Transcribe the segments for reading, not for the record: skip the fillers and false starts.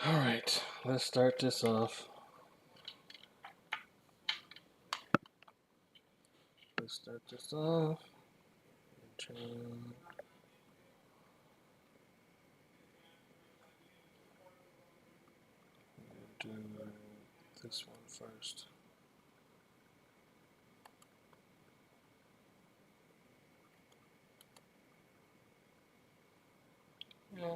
All right, let's start this off. Turn. Do this one first. Yeah.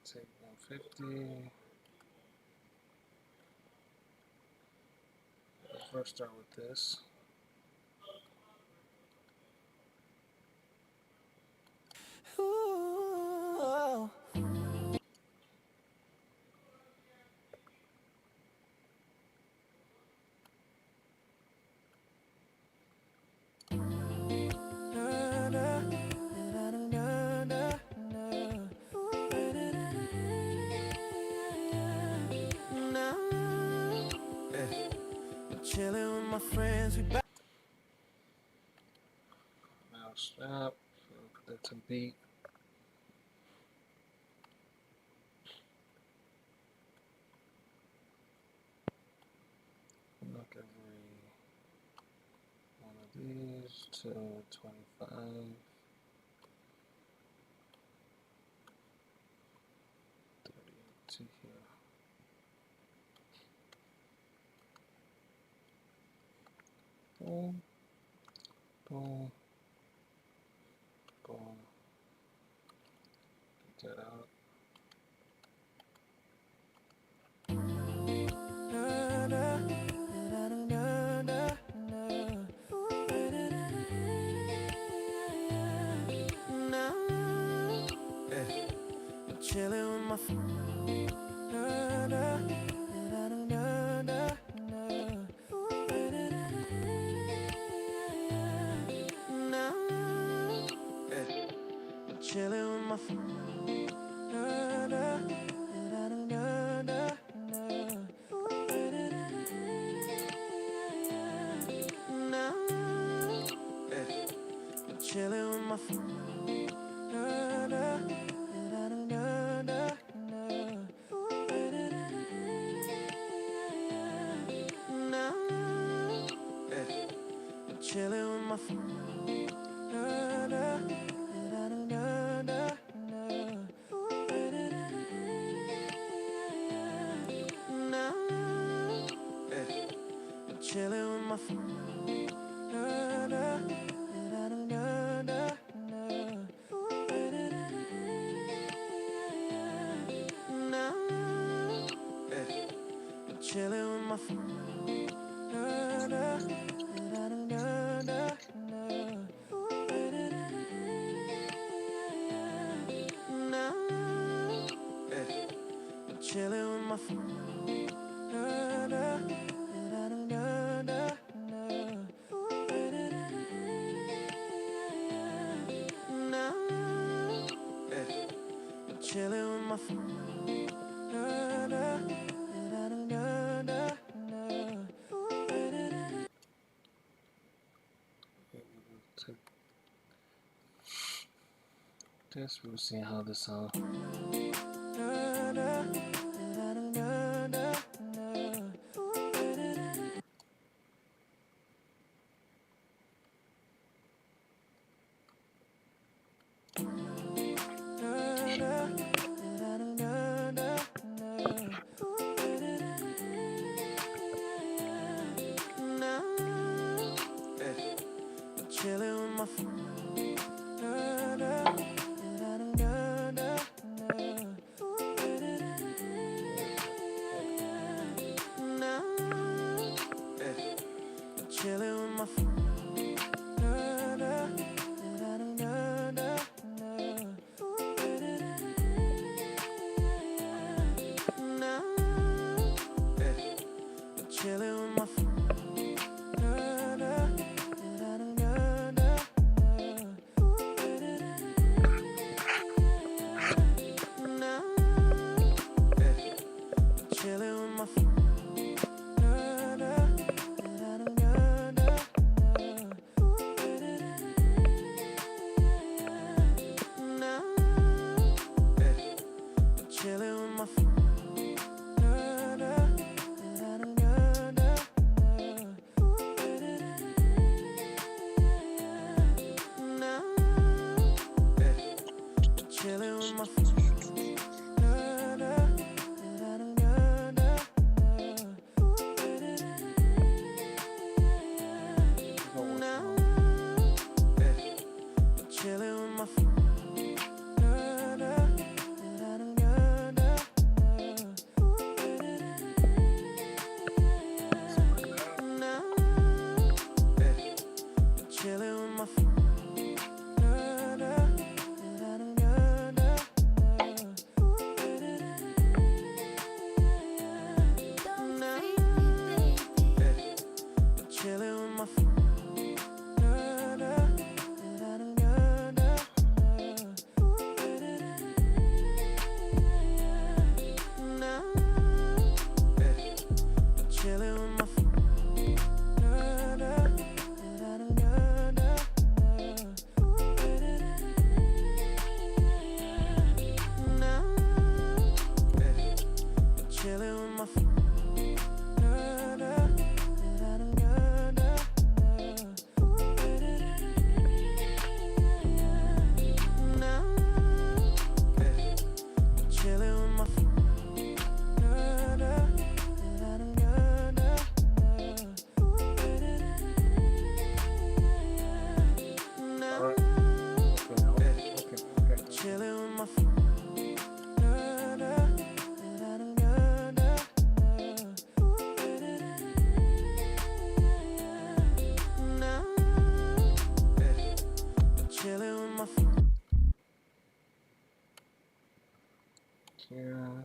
Take 150. First start with this. Ooh. Chilling with my friends, we back. Mouse up. Put that to beat. Knock every one of these to 25. 30 to here. Boom. Boom. Boom. Get that out. Chilling with my chilling with my chilling with my chilling with my Chilling with my chilling with my chilling with my Test, we'll see how this sounds. chilling with my chilling with my chilling with my chilling with my chilling with my chilling with my chilling with my chilling with my chilling with my chilling with my chilling with my chilling with my chilling with my chilling with my Here.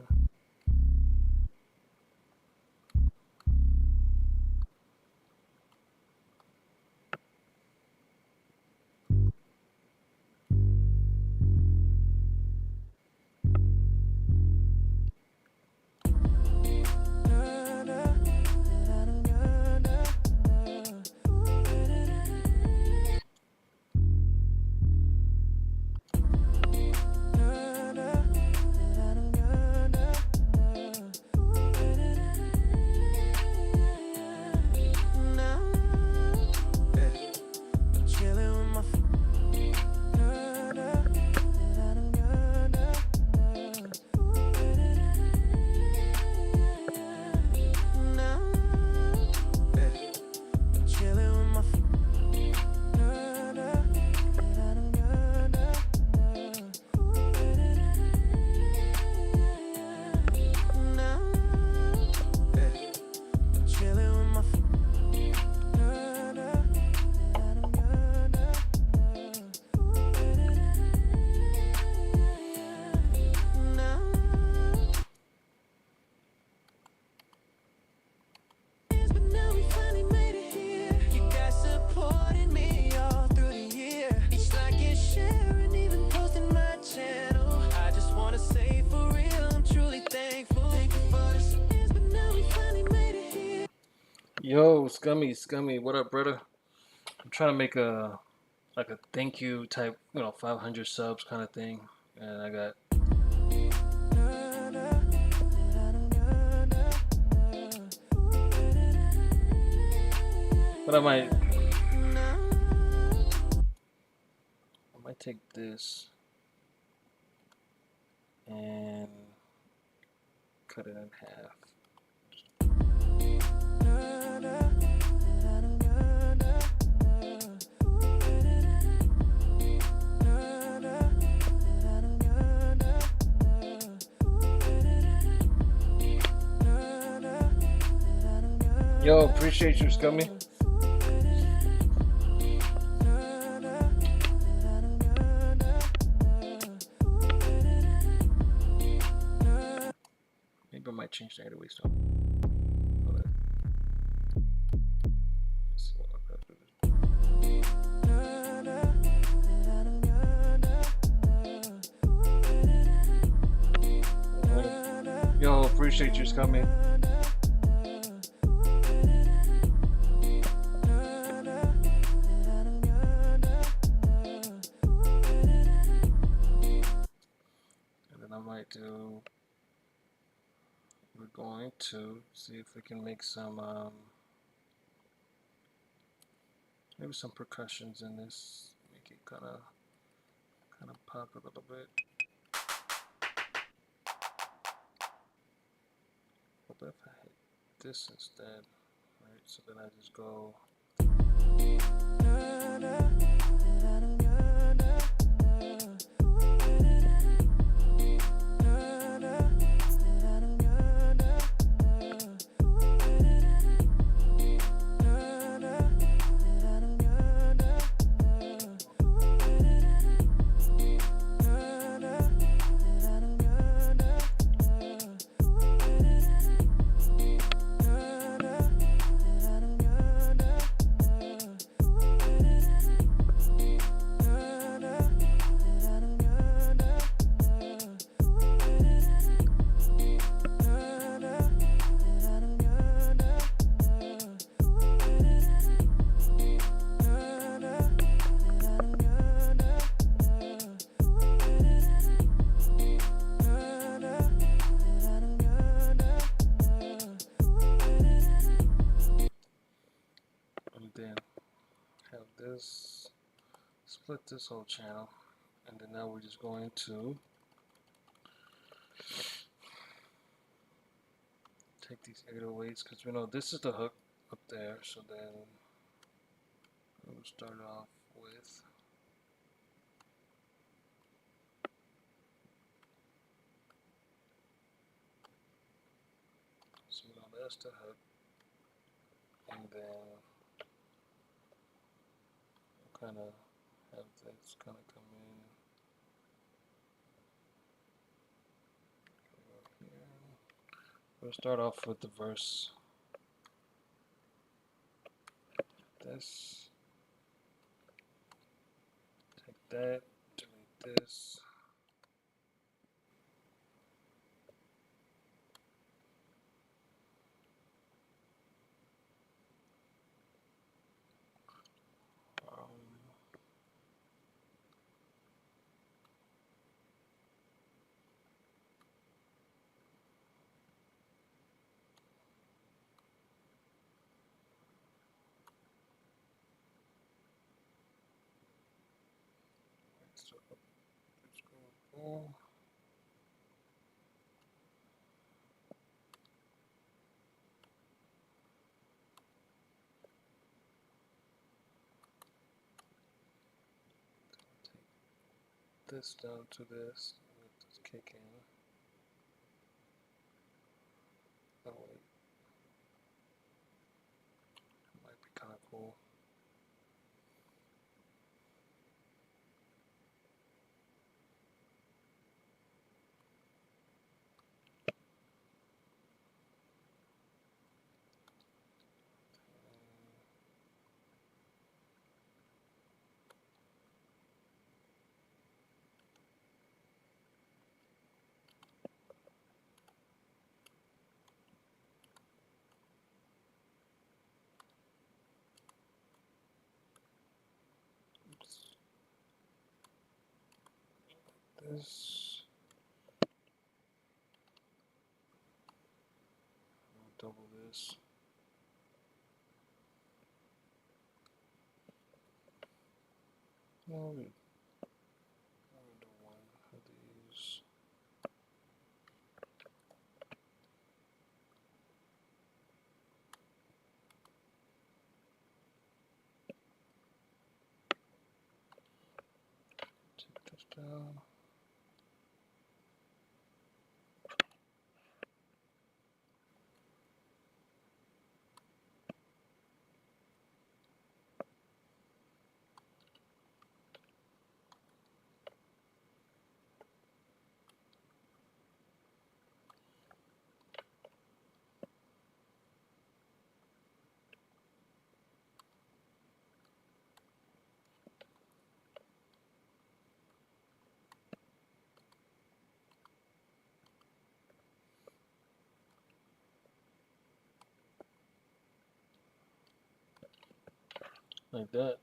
Yo, Scummy, what up, brother? I'm trying to make a like a thank you type, 500 subs kind of thing, and I got. But I might take this and cut it in half. Yo, appreciate you, Scummy. Maybe I might change the 808 stuff. Yo, appreciate you, Scummy. And then I might do. We're going to see if we can make some maybe some percussions in this, make it kind of pop a little bit. What if I hit this instead? Right, so then I just go. Then have this, split this whole channel, and then now we're just going to take these 808s, because we know this is the hook up there, so then we'll start off with so now that's the hook, and then kind of have this kind of come in here. We'll start off with the verse. This, take that, delete this. So let's go boom. Take this down to this, let this kick in. Oh wait, might be kind of cool. this. I'll double this. No, we do one of these. Take this down. Like that.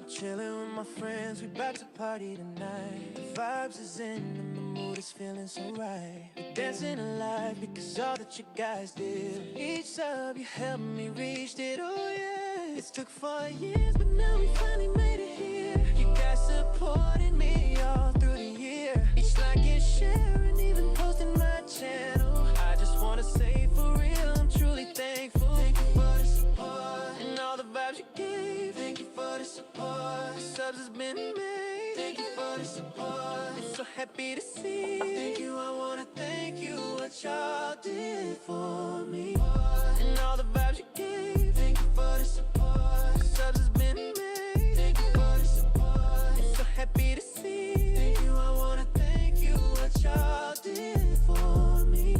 Chilling with my friends, we about to party tonight. The vibes is in and the mood is feeling so right. We're dancing alive because all that you guys did. Each sub you helped me reach it, oh yeah. It took 4 years, but now we finally made it here. You guys supported me all through the year. Each like and share and even posting my channel. I just wanna say for real, I'm truly thankful. Thank you for the support and all the vibes you gave. Thank you for the support. Subs has been made. Thank you for the support. I'm so happy to see. Thank you, I wanna thank you. What y'all did for me and all the vibes you gave. Thank you for the support. Subs has been made. Thank you for the support. I'm so happy to see. Thank you, I wanna thank you. What y'all did for me.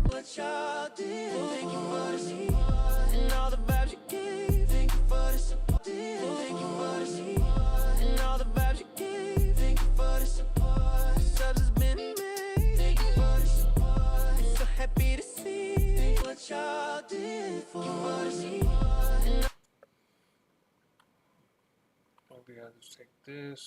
What y'all did. Thank you for the support and all the vibes you gave. Thank you for the support. Thank you for the support and all the vibes you gave. Thank you for the support. Subs has been made. Thank you for the support. I'm so happy to see what y'all did for me. Maybe I'll just take this.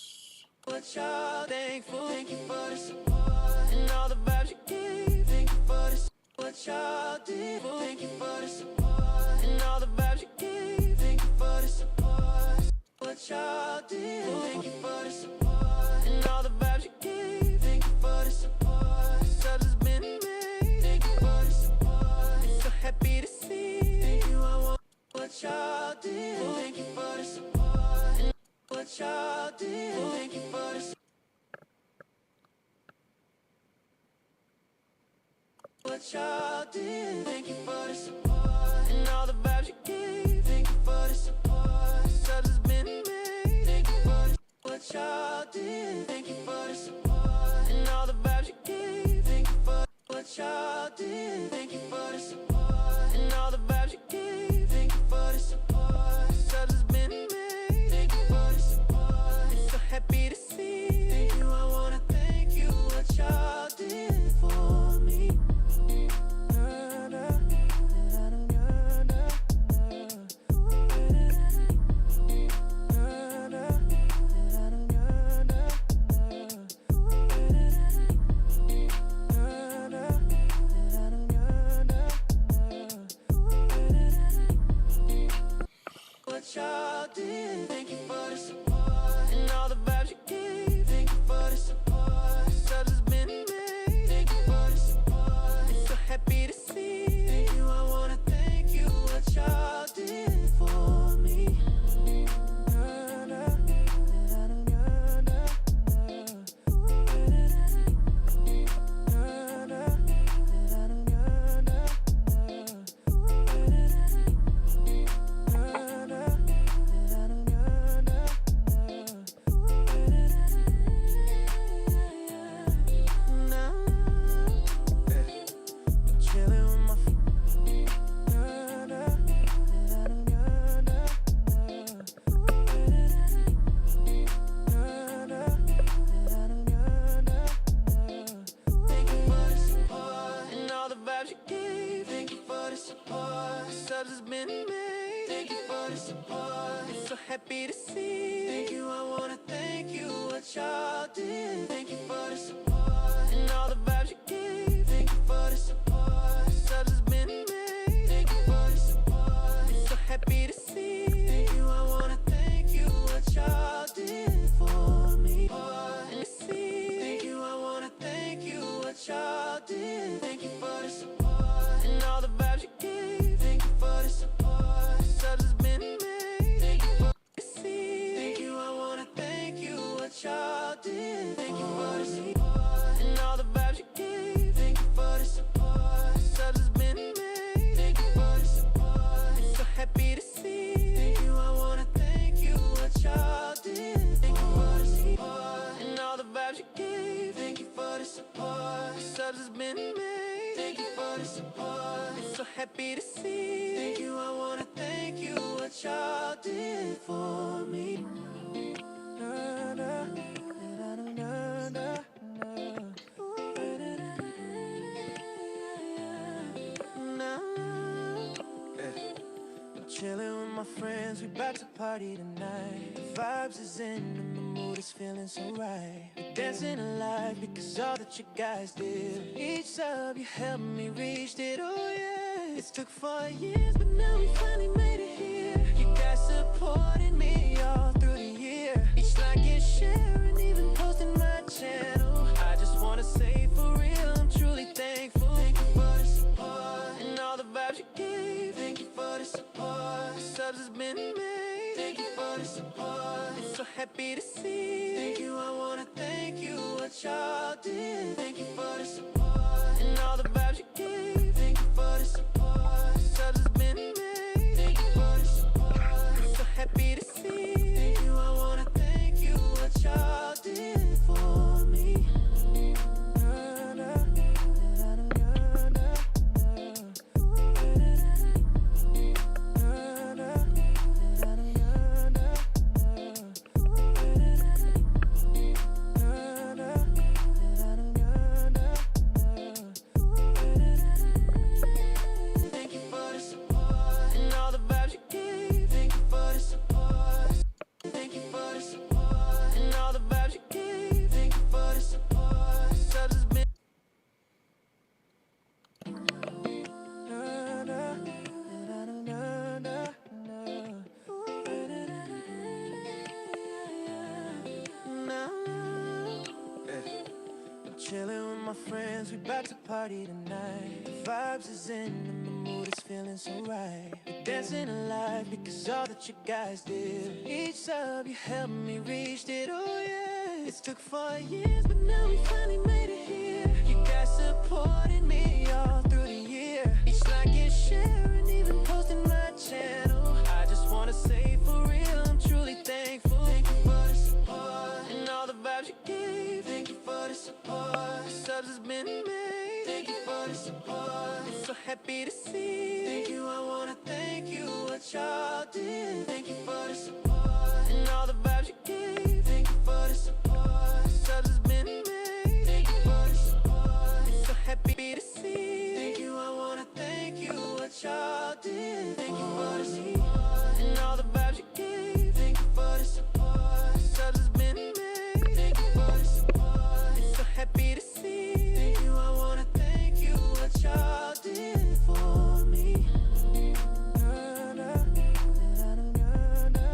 What y'all thankful. Thank you for the support and all the vibes you gave. Thank you for the support. What y'all did. Thank you for the support and all the vibes you gave. Thank you for the support. What y'all did. Thank you for the support and all the vibes you gave. Thank you for the support. Subs has been made. Thank you for the support. I'm so happy to see. Thank you, I want what y'all did. Thank you for the support. What y'all did. Thank you for the support. What y'all did. Thank you for the support and all the vibes you gave. Thank you for the support. Subs has been made. Thank you for the what y'all did. Thank you for the support and all the vibes you gave. Thank you for what y'all did. Thank you for the support and all the vibes you gave. Thank you for the support. Subs has been made. Thank you for the support. I'm so happy to see. Thank you, I wanna thank you. What y'all did for me. happy to see. Thank you, I wanna thank you, what y'all did. Thank you for the support and all the vibes you gave. Thank you for the support, subs has been made. Thank you for the support, I'm so happy to see. Thank you, I wanna thank you, what y'all did for me. And to see. Thank you, I wanna thank you, what y'all did. Thank you for the support and all the vibes you gave. Thank you for the support, subs has been made. Thank you for the see. Thank you, I wanna thank you, what y'all did. Thank you for the support and all the vibes you gave. Thank you for the support, subs has been made. Thank you for the support, I'm so happy to see. Thank you, I wanna thank you, what y'all did. Thank you for the support and all the vibes you gave. Thank you for the support, subs has been made. Thank you for the support, I'm so happy to see. Thank you, I wanna thank you, what y'all did for me. Na, na, na, na, na, na. I'm chilling with my friends, we bout to party tonight. The vibes is in and the mood is feeling so right. We're dancing alive because all that you guys did. Each sub you helped me reach it, oh yeah. It took 4 years, but now we finally made it here. You guys supported me all through the year. Each like and share and even posting my channel. I just wanna say for real, I'm truly thankful. Thank you for the support and all the vibes you gave. Thank you for the support, subs has been made. Thank you for the support, I'm so happy to see. Thank you, I wanna thank you, what y'all did. Thank you for the support and all the vibes you gave. Thank you for the support, subs has been made. Thank you for the support, I'm so happy to see. Thank you, I wanna thank you, what y'all did for me. Na, na, na, na, na, na. Thank you for the support and all the vibes you gave. Thank you for the support. Thank you for the support and all the vibes you gave. Thank you for the support. Subs has been. Na, na, na, na, na, na. I'm chilling with my friends, we bout to party tonight. The vibes is in and the mood is feeling so right. We're dancing alive because all that you guys did. Each sub you helped me reach it, oh yeah. It took 4 years, but now we finally made it here. You guys supported me all through the year. Each like and share and even posting my channel. I just wanna say for real, I'm truly thankful. Thank you for the support and all the vibes you gave. Thank you for the support, subs has been made. Thank you for the support, I'm so happy to see. Thank you, I wanna thank you, what y'all did. Thank you for the support and all the vibes you gave. Thank you for the support, subs has been made. Thank you for the support, I'm so happy to see. Thank you, I wanna thank you, what y'all did. Thank you for the support and all the vibes you gave. Thank you for the support, subs has been made. Thank you for the support, I'm so happy to see. Thank you, I wanna thank you, what y'all did for me. Na, na, na, na, na,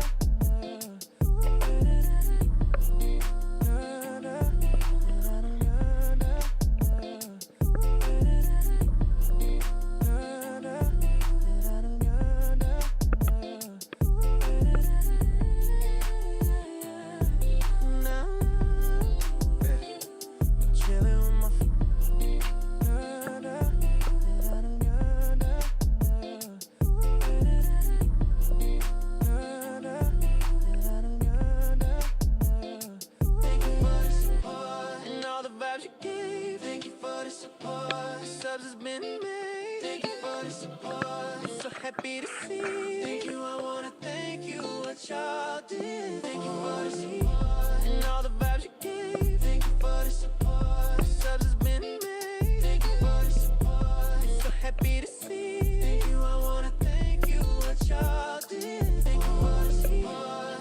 happy to see. Thank you, I wanna thank you, what y'all did. Thank you for the support and all the vibes you gave. Thank you for the support. Subs has been made. Thank you for the support. So happy to see. Thank you, I wanna thank you, what y'all did. Thank you for the support.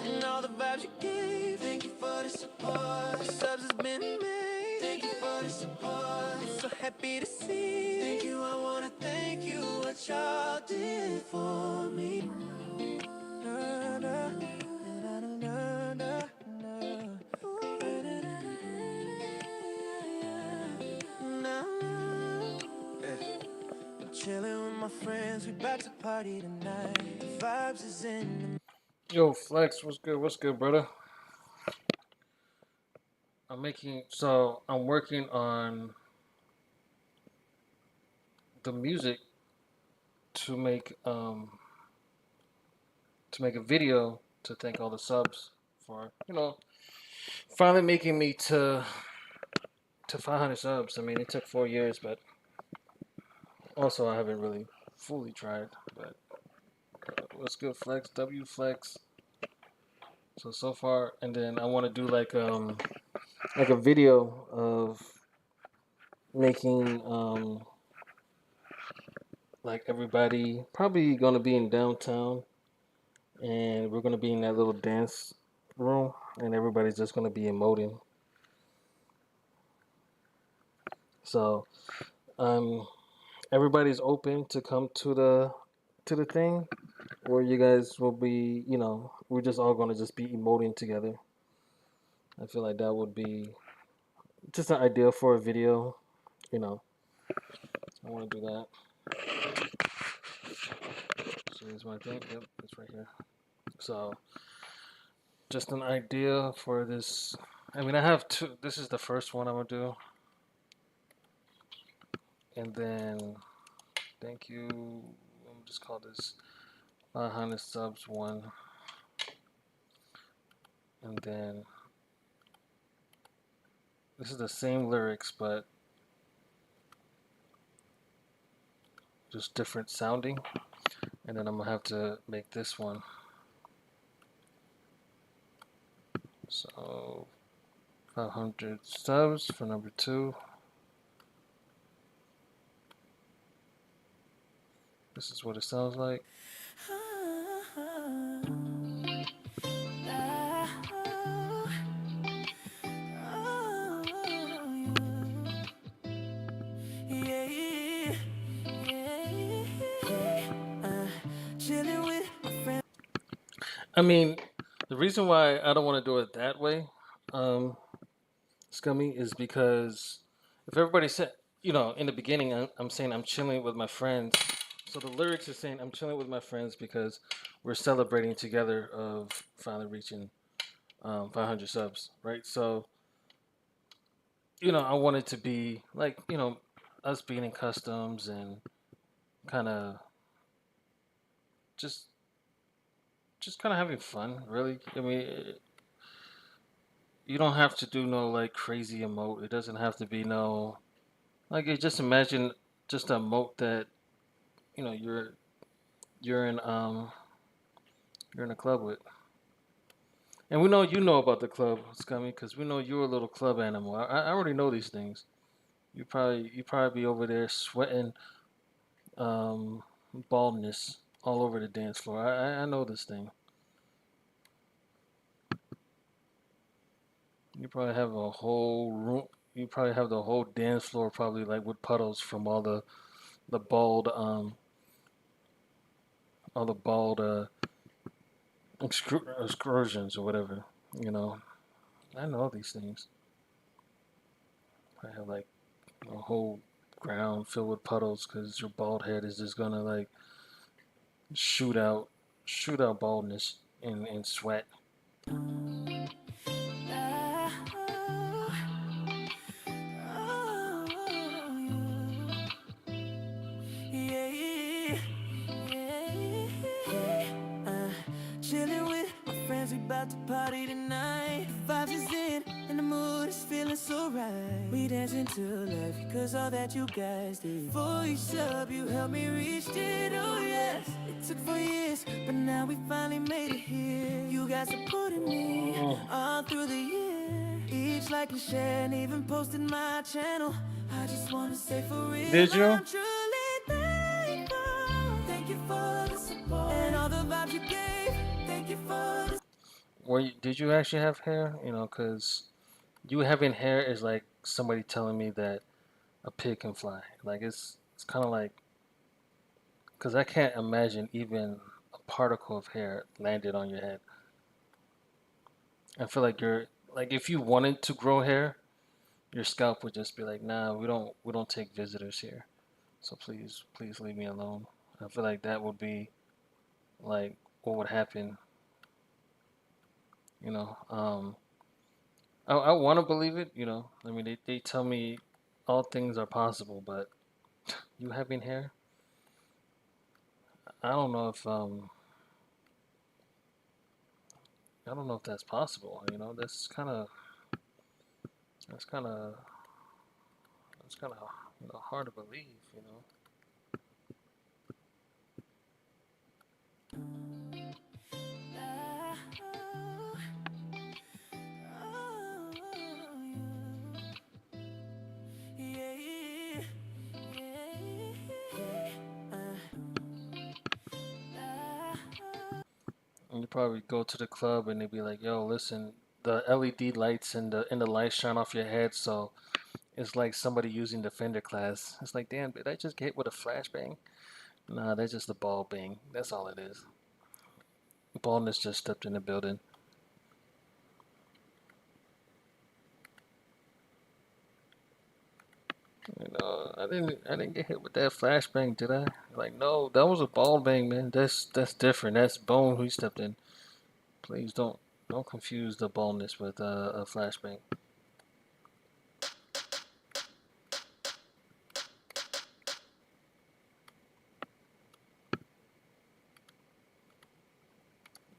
in me. Thank you for the support. I'm so happy to see. Thank you, I wanna thank you. What y'all did for me. Na, na, na, na, na, na, na. Chilling with my friends, we about to party tonight. The vibes is in. Yo, Flex, what's good? What's good, brother? I'm working on the music to make a video to thank all the subs for finally making me to 500 subs. I mean, it took 4 years, but also I haven't really fully tried. But what's good, Flex? W Flex. So far, and then I want to do like a video of making like everybody probably gonna be in downtown, and we're gonna be in that little dance room, and everybody's just gonna be emoting. So everybody's open to come to the thing, or you guys will be, we're just all gonna just be emoting together. I feel like that would be just an idea for a video. You know, I want to do that. So here's my thing. Yep, it's right here. So just an idea for this. I mean, I have two. This is the first one I'm gonna do, and then thank you. Let me just call this 500 subs one, and then this is the same lyrics but just different sounding, and then I'm gonna have to make this one. So 500 subs for number 2. This is what it sounds like. I mean, the reason why I don't want to do it that way, Scummy, is because if everybody said, in the beginning, I'm saying I'm chilling with my friends. So the lyrics are saying I'm chilling with my friends because we're celebrating together of finally reaching 500 subs, right? So, I want it to be like, us being in customs and kind of just just kind of having fun, really. I mean, you don't have to do no like crazy emote. It doesn't have to be no like. Just imagine just a emote that you know you're you're in um you're in a club with, and we know you know about the club, Scummy, because we know you're a little club animal. I already know these things. You probably be over there sweating um baldness all over the dance floor. I know this thing. You probably have a whole room. You probably have the whole dance floor probably like with puddles from the bald all the bald excursions or whatever. You know, I know these things. I have like a whole ground filled with puddles because your bald head is just gonna like shoot out, shoot out baldness and sweat. Chilling with my friends, we about to party tonight. The vibes is in, and the mood is feeling so right. We dancing to life, cause all that you guys did. For each sub, you helped me reach it, oh yes. It took 4 years, but now we finally made it here. You guys supported me all through the year. Each like and share, and even posted my channel. I just wanna say for real, Did you? I'm truly thankful. Thank you for the support and all the vibes you gave. Thank you for the Did you actually have hair? Because you having hair is like somebody telling me that a pig can fly. Like it's kind of like because I can't imagine even a particle of hair landed on your head. I feel like you're like if you wanted to grow hair, your scalp would just be like, nah, we don't take visitors here. So please leave me alone. I feel like that would be like what would happen, you know. I want to believe it, you know. I mean, they tell me all things are possible, but you having hair, I don't know if I don't know if that's possible. You know, that's kind of that's kind of hard to believe. You know. And you probably go to the club and they'd be like, "Yo, listen, the LED lights and the lights shine off your head, so it's like somebody using the Fender class." It's like, damn, did I just get hit with a flashbang? Nah, that's just a ball bang. That's all it is. Baldness just stepped in the building. You know, I didn't get hit with that flashbang, did I? Like, no, that was a ball bang, man. That's different. That's bone who stepped in. Please don't confuse the baldness with a flashbang.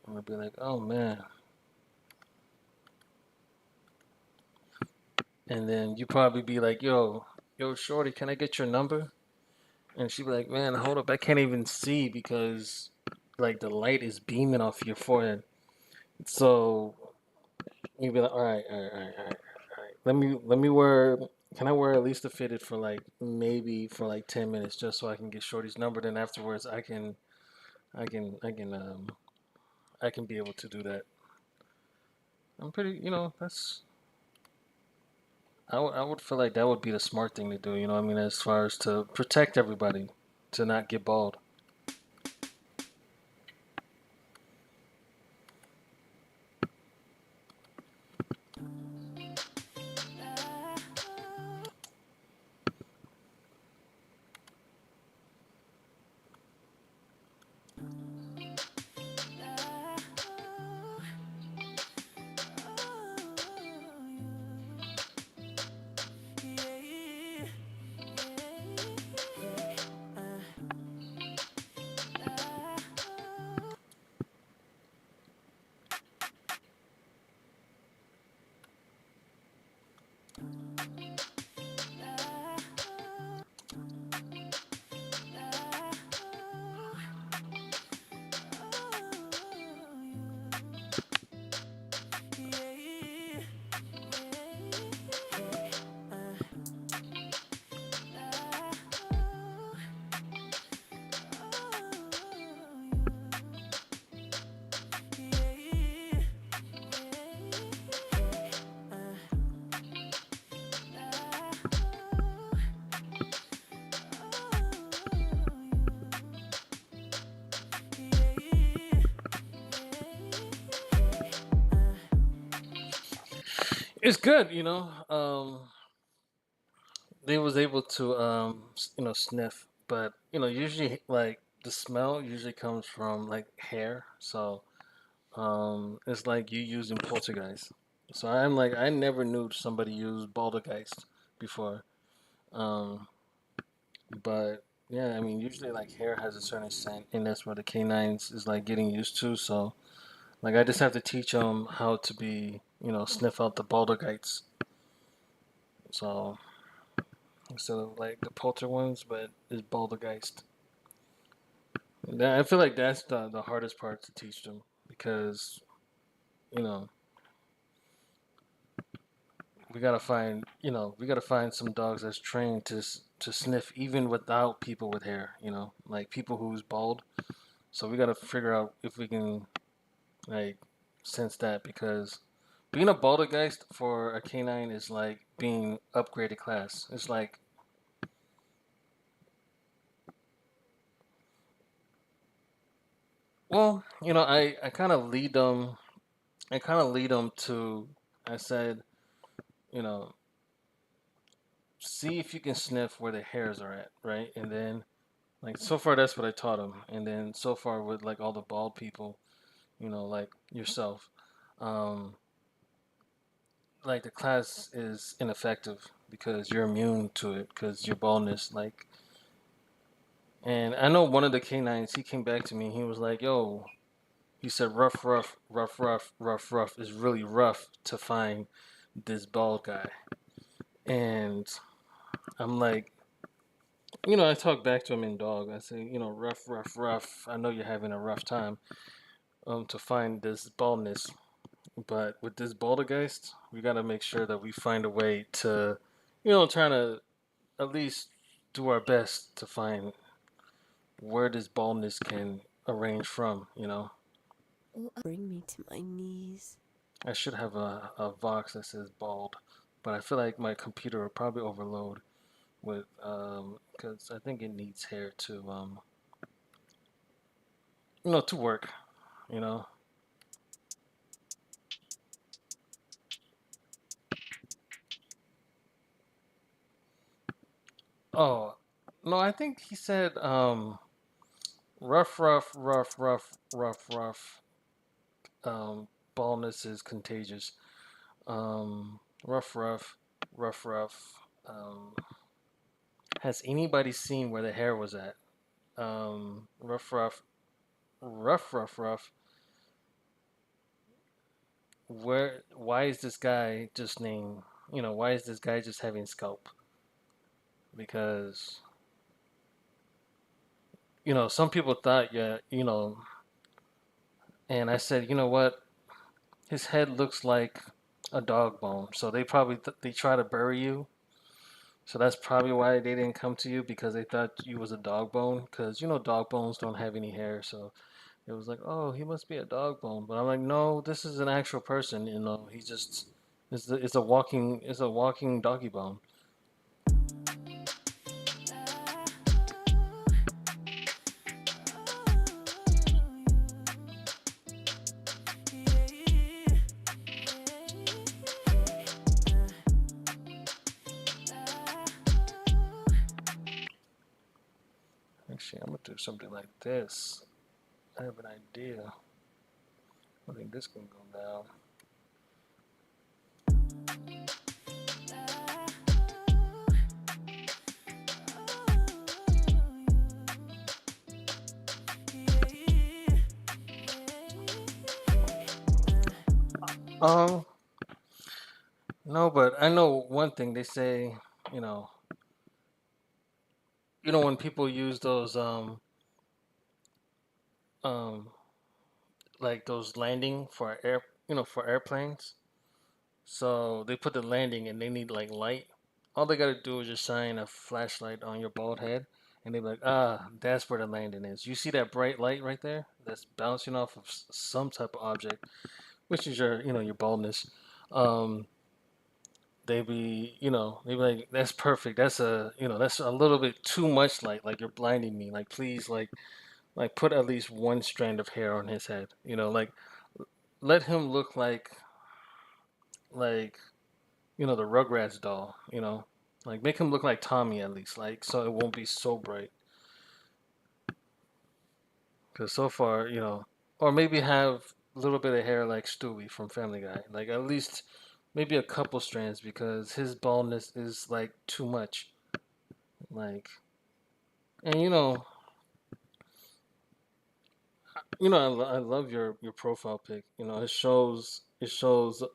I'm gonna be like, oh man, and then you probably be like, yo, shorty, can I get your number? And she'd be like, man, hold up, I can't even see because like the light is beaming off your forehead. So you'd be like, all right. Let me wear. Can I wear at least a fitted for like maybe for like 10 minutes just so I can get Shorty's number? Then afterwards, I can be able to do that. I'm pretty, that's I would feel like that would be the smart thing to do. You know, what I mean, as far as to protect everybody, to not get bald. It's good, you know. They was able to sniff, but usually like the smell usually comes from like hair. So it's like you using poltergeist. So I'm like I never knew somebody used baldergeist before. Um, but yeah, I mean usually like hair has a certain scent, and that's what the canines is like getting used to. So like I just have to teach them how to be sniff out the baldergeists. So instead of like the polter ones, but it's baldergeist. I feel like that's the hardest part to teach them because you know we gotta find some dogs that's trained to sniff even without people with hair. Like people who's bald. So we gotta figure out if we can like sense that because being a Baldergeist for a canine is like being upgraded class. It's like, well, I kind of lead them. I kind of lead them to. I said, you know, see if you can sniff where the hairs are at, right? And then, like, so far that's what I taught them. And then so far with like all the bald people, like yourself, um, like the class is ineffective because you're immune to it because your baldness, like. And I know one of the canines, he came back to me. He was like, "Yo," he said, "rough, rough, rough, rough, rough, rough is really rough to find this bald guy." And I'm like, I talk back to him in dog. I say, rough, rough, rough. I know you're having a rough time to find this baldness, but with this baldergeist, we got to make sure that we find a way to, trying to at least do our best to find where this baldness can arrange from. Oh, bring me to my knees. I should have a Vox that says bald, but I feel like my computer will probably overload with because I think it needs hair to work. You know. Oh no, I think he said rough, rough, rough, rough, rough, rough. Baldness is contagious. Rough, rough, rough, rough. Has anybody seen where the hair was at? Rough, rough, rough, rough, rough. Why is this guy just named, why is this guy just having scalp? Because, some people thought, yeah, and I said, you know what? His head looks like a dog bone. So they probably, they try to bury you. So that's probably why they didn't come to you because they thought you was a dog bone. Because, dog bones don't have any hair. So it was like, oh, he must be a dog bone. But I'm like, no, this is an actual person. He just, it's a walking doggy bone. Actually, I'm gonna do something like this. I have an idea. I think this can go down. Um, no, but I know one thing. They say, you know, when people use those um like those landing for for airplanes. So they put the landing and they need like light. All they gotta do is just shine a flashlight on your bald head, and they be like, ah, that's where the landing is. You see that bright light right there? That's bouncing off of some type of object, which is your baldness. Um, they be like, that's perfect. That's a little bit too much light. Like you're blinding me. Like please, like put at least one strand of hair on his head. Like let him look like the Rugrats doll. Like make him look like Tommy at least. Like so it won't be so bright. Because so far, or maybe have a little bit of hair like Stewie from Family Guy. Like at least maybe a couple strands because his baldness is like too much. Like, and I love your profile pic. It shows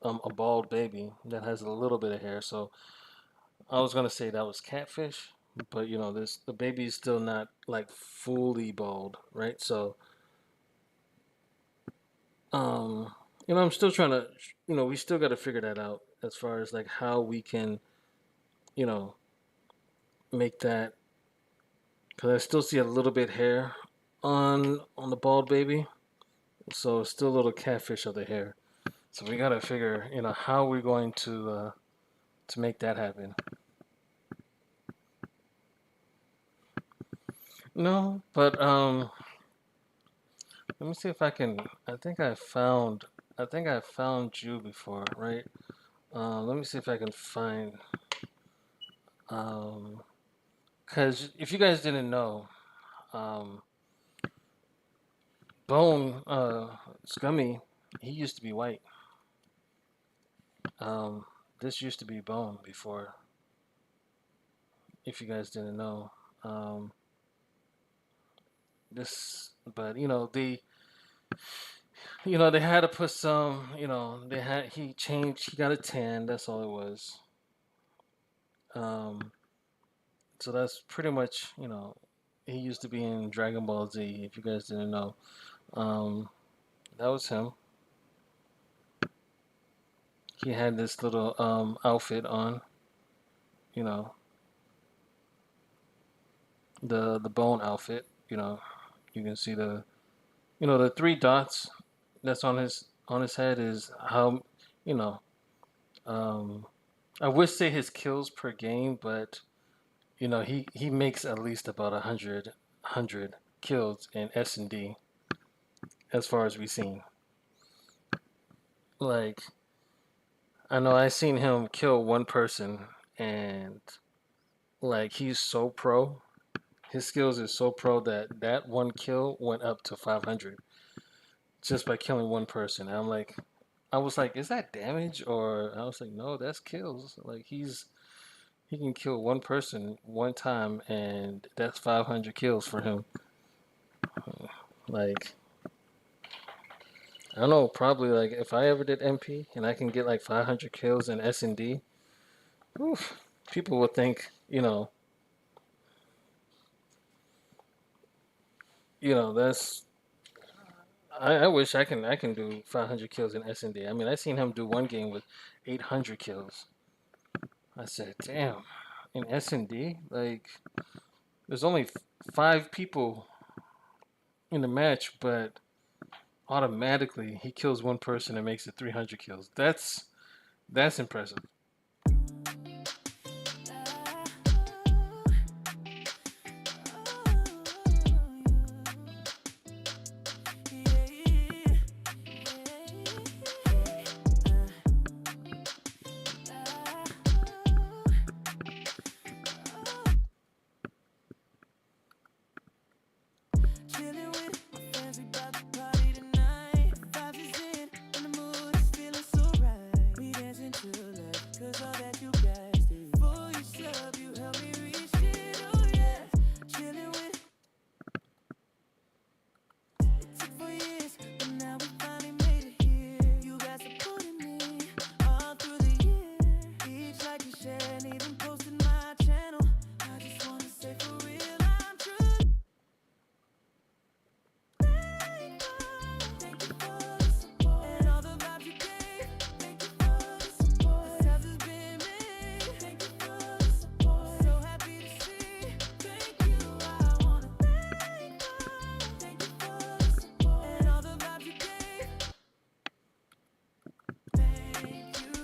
a bald baby that has a little bit of hair. So I was gonna say that was catfish, but this the baby is still not like fully bald, right? So um, I'm still trying to, we still got to figure that out as far as like how we can, you know, make that because I still see a little bit hair on the bald baby, so it's still a little catfish of the hair. So we gotta figure, how we're going to make that happen. No, but let me see if I can. I think I found you before, right? Let me see if I can find. Um, cause if you guys didn't know, um, Bone, Scummy, he used to be white. Um, this used to be Bone before. If you guys didn't know, um, but they had to put some, he changed, he got a tan. That's all it was. Um, so that's pretty much, he used to be in Dragon Ball Z. If you guys didn't know, um, that was him. He had this little outfit on, you know, the bone outfit. You can see the three dots that's on his head is how, you know, um, I would say his kills per game, but he makes at least about 100 kills in S&D as far as we've seen. Like I know I seen him kill one person, and like he's so pro. His skills is so pro that that one kill went up to 500 just by killing one person. And I was like, is that damage? Or I was like, no, that's kills. Like he can kill one person one time, and that's 500 kills for him. Like I don't know, probably like if I ever did MP and I can get like 500 kills in S&D, oof, people would think, that's. I wish I can do 500 kills in S&D. I mean, I seen him do one game with 800 kills. I said, damn, in S&D, like there's only five people in the match, but automatically he kills one person and makes it 300 kills. That's impressive. Chilling with my friends, we bout to party tonight. Vibes is in, and the mood is feeling so right. We dancing to love, cause all that you guys did. For you sub, you help me reach it, oh yes. Chilling with, it took 4 years, but now we finally made it here. You guys supporting me all through the year. Each like you share, and even posted my channel. I just wanna say for real, I'm true. Thank you for the support and all the vibes you gave. Thank you for the support. The steps has been made. Thank you for the support. So happy to see. Thank you. I wanna thank you for the support and all the vibes you gave. Thank you. What you did for me. Thank you.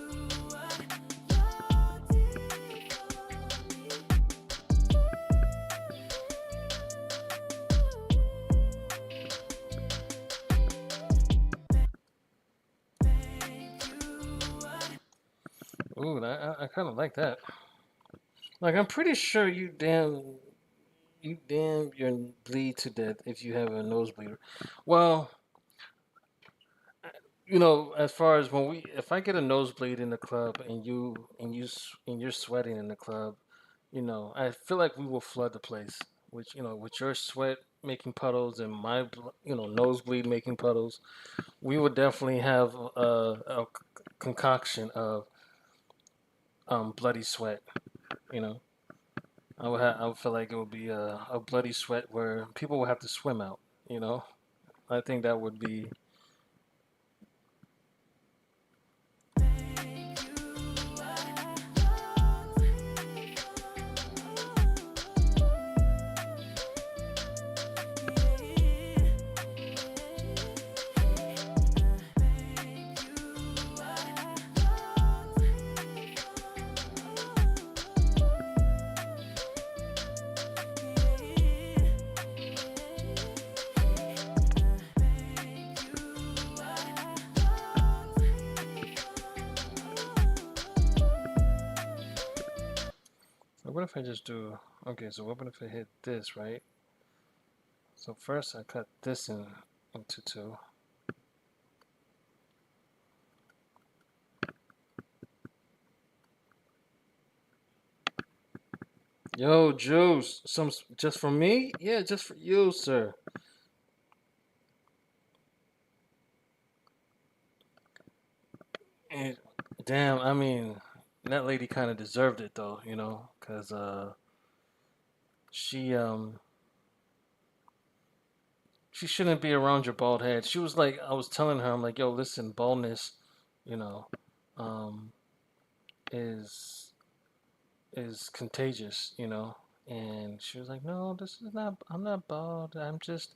What Ooh, I kind of like that. Like I'm pretty sure you bleed to death if you have a nosebleed. Well, as far as if I get a nosebleed in the club and you're sweating in the club, I feel like we will flood the place. Which with your sweat making puddles and my nosebleed making puddles, we would definitely have a concoction of bloody sweat. You know, I would feel like it would be a bloody sweat where people would have to swim out. You know, I think that would be. What if I just do? Okay, so what if I hit this, right? So first I cut this into two. Yo, Juice, some just for me? Yeah, just for you, sir. And damn, I mean, that lady kind of deserved it though, cause she she shouldn't be around your bald head. She was like, I was telling her, I'm like, yo, listen, baldness, you know, um, is contagious, And she was like, no, this is not. I'm not bald. I'm just.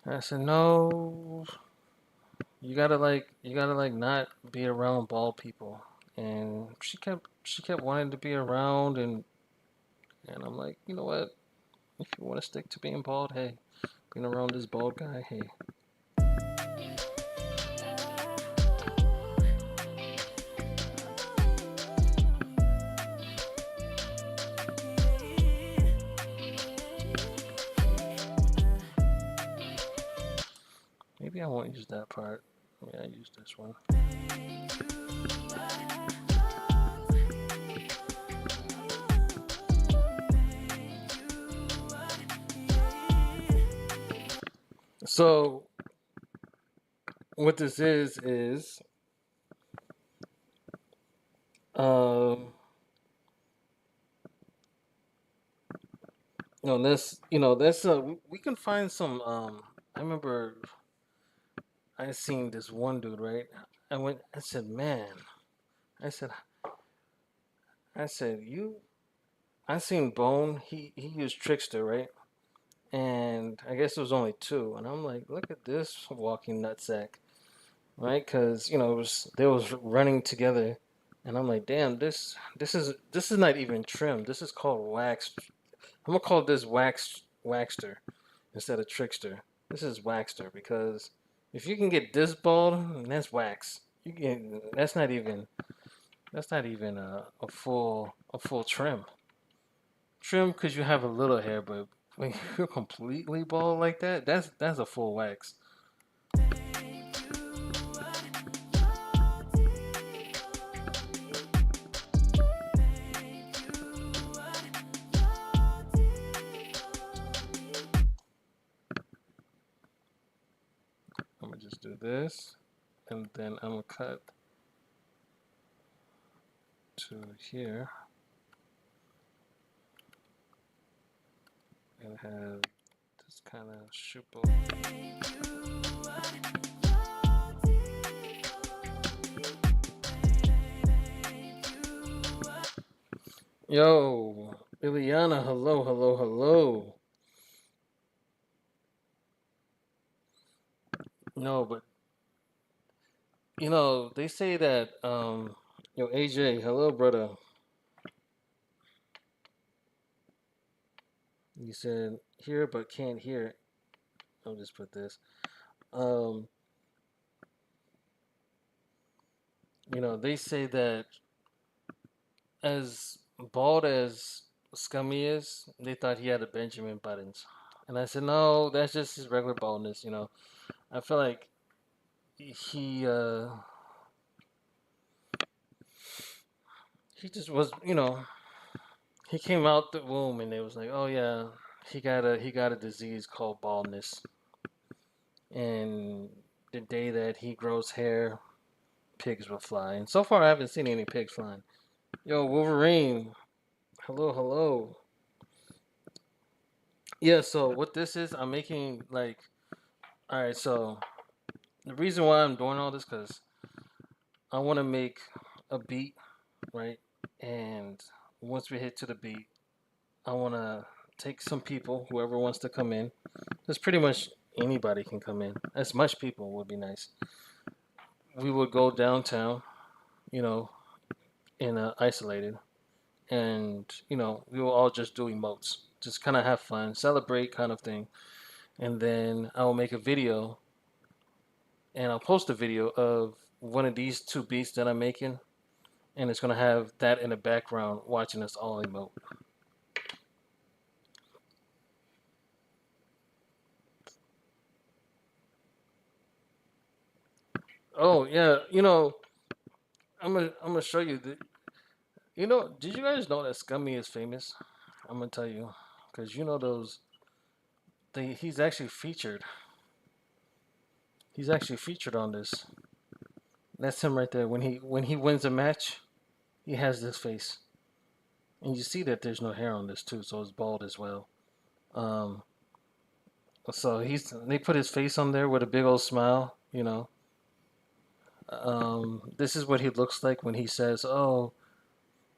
And I said, no, you gotta like not be around bald people. And she kept wanting to be around, and I'm like, you know what? If you want to stick to being bald, hey, being around this bald guy, hey. Maybe I won't use that part. Maybe I use this one. So what this is um that's we can find some I remember I seen this one dude, right? I said, man, I said I said you I seen Bone, he used Trickster, right? And I guess it was only two, and I'm like, look at this walking nutsack, right? Because they was running together, and I'm like, damn, this is not even trim. This is called wax. I'm gonna call this waxter instead of trickster. This is waxter because if you can get this bald, that's wax. You can. That's not even a full trim. Trim because you have a little hair, but when you're completely bald like that, that's a full wax. I'm gonna just do this, and then I'm gonna cut to here and have this kind of shupo. Yo, Ileana, hello, hello, hello. No, but they say that yo, AJ, hello, brother. You said hear but can't hear. I'll just put this. Um, they say that as bald as Scummy is, they thought he had a Benjamin Buttons. And I said, no, that's just his regular baldness. I feel like he he just was. He came out the womb and it was like, oh yeah, he got a disease called baldness. And the day that he grows hair, pigs will fly. And so far, I haven't seen any pigs flying. Yo, Wolverine, hello, hello. Yeah, so what this is, I'm making like, all right. So the reason why I'm doing all this because I want to make a beat, right? And once we hit to the beat, I want to take some people, whoever wants to come in. There's pretty much anybody can come in. As much people would be nice. We would go downtown, you know, in isolated, and we will all just do emotes, just kind of have fun, celebrate, kind of thing. And then I will make a video, and I'll post a video of one of these two beats that I'm making, and it's gonna have that in the background watching us all emote. Oh yeah, I'm gonna show you the. Did you guys know that Scummy is famous? I'm gonna tell you, because those. He's actually featured. He's actually featured on this. That's him right there. When he wins a match, he has this face, and you see that there's no hair on this too, so it's bald as well. Um, so they put his face on there with a big old smile. This is what he looks like when he says, "Oh,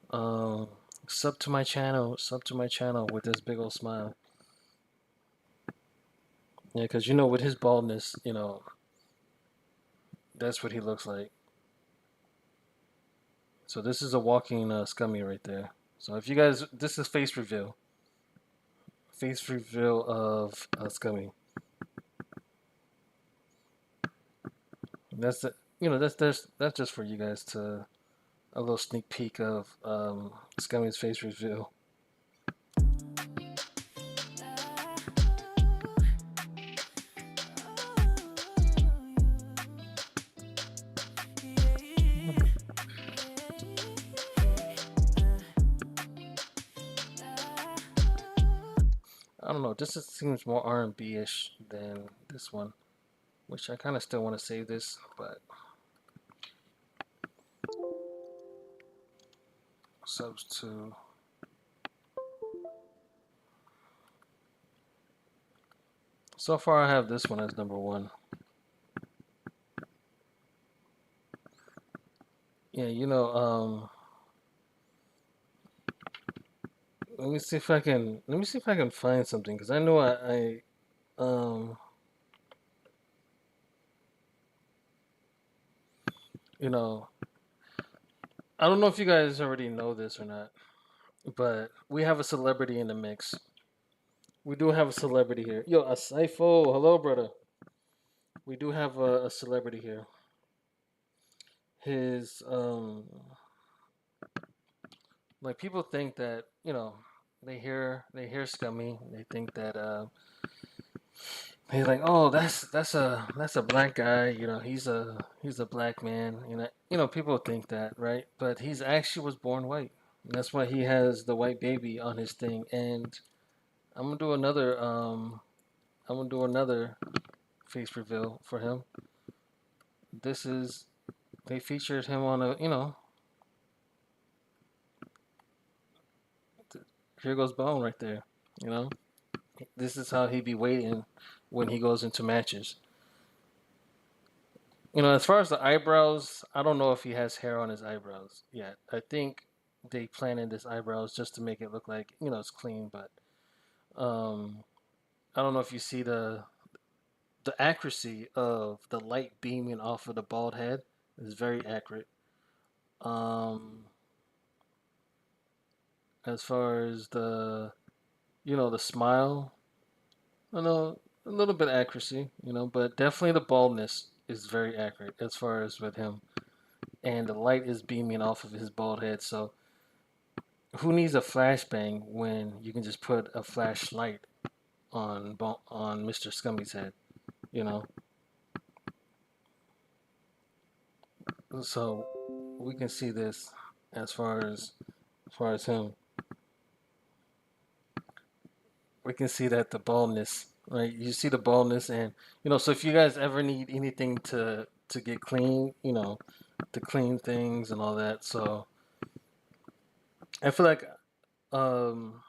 um, sub to my channel," with this big old smile. Yeah, because with his baldness, that's what he looks like. So this is a walking Scummy right there. So if you guys, this is face reveal of Scummy. That's the, that's just for you guys to a little sneak peek of Scummy's face reveal. I don't know. Seems more R&B ish than this one, which I kind of still want to save this, but subs to. So far, I have this one as number one. Yeah, let me see if I can find something because I know um, you know, I don't know if you guys already know this or not, but we have a celebrity in the mix. We do have a celebrity here. Yo, Asaifo, hello, brother. We do have a celebrity here. His like people think that they hear Scummy. They think that he's like, oh, that's a black guy. He's a black man. People think that, right? But he's actually was born white. And that's why he has the white baby on his thing. And I'm gonna do another I'm gonna do another face reveal for him. This is they featured him on a here goes Bone right there. You know, this is how he be waiting when he goes into matches. As far as the eyebrows, I don't know if he has hair on his eyebrows yet. I think they planted his eyebrows just to make it look like it's clean, but um, I don't know if you see the accuracy of the light beaming off of the bald head is very accurate. Um, as far as the smile, I know a little bit of accuracy, but definitely the baldness is very accurate as far as with him, and the light is beaming off of his bald head. So who needs a flashbang when you can just put a flashlight on Mr. Scummy's head? You know, so we can see this as far as him. We can see that the baldness, right? You see the baldness, and so if you guys ever need anything to get clean, to clean things and all that, so I feel like um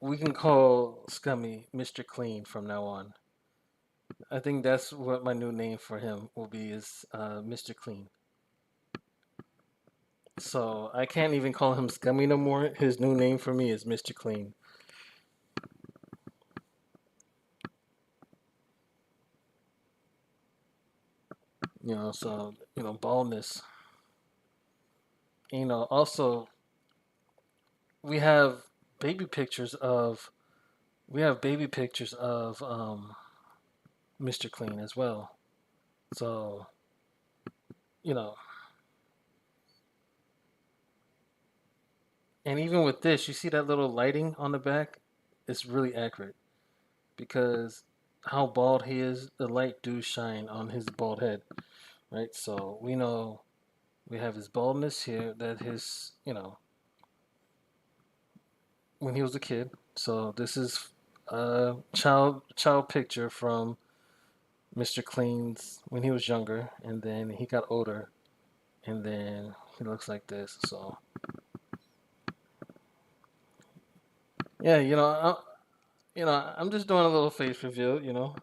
we can call Scummy Mr. Clean from now on. I think that's what my new name for him will be is Mr. Clean. So I can't even call him Scummy no more. His new name for me is Mr. Clean. So baldness. Also we have baby pictures of baby pictures of Mr. Clean as well. So you know And even with this, you see that little lighting on the back? It's really accurate because how bald he is, the light do shine on his bald head, right? So we know we have his baldness here, that his, when he was a kid. So this is a child picture from Mr. Clean's when he was younger, and then he got older, and then he looks like this. So yeah, I'm just doing a little face reveal. Right.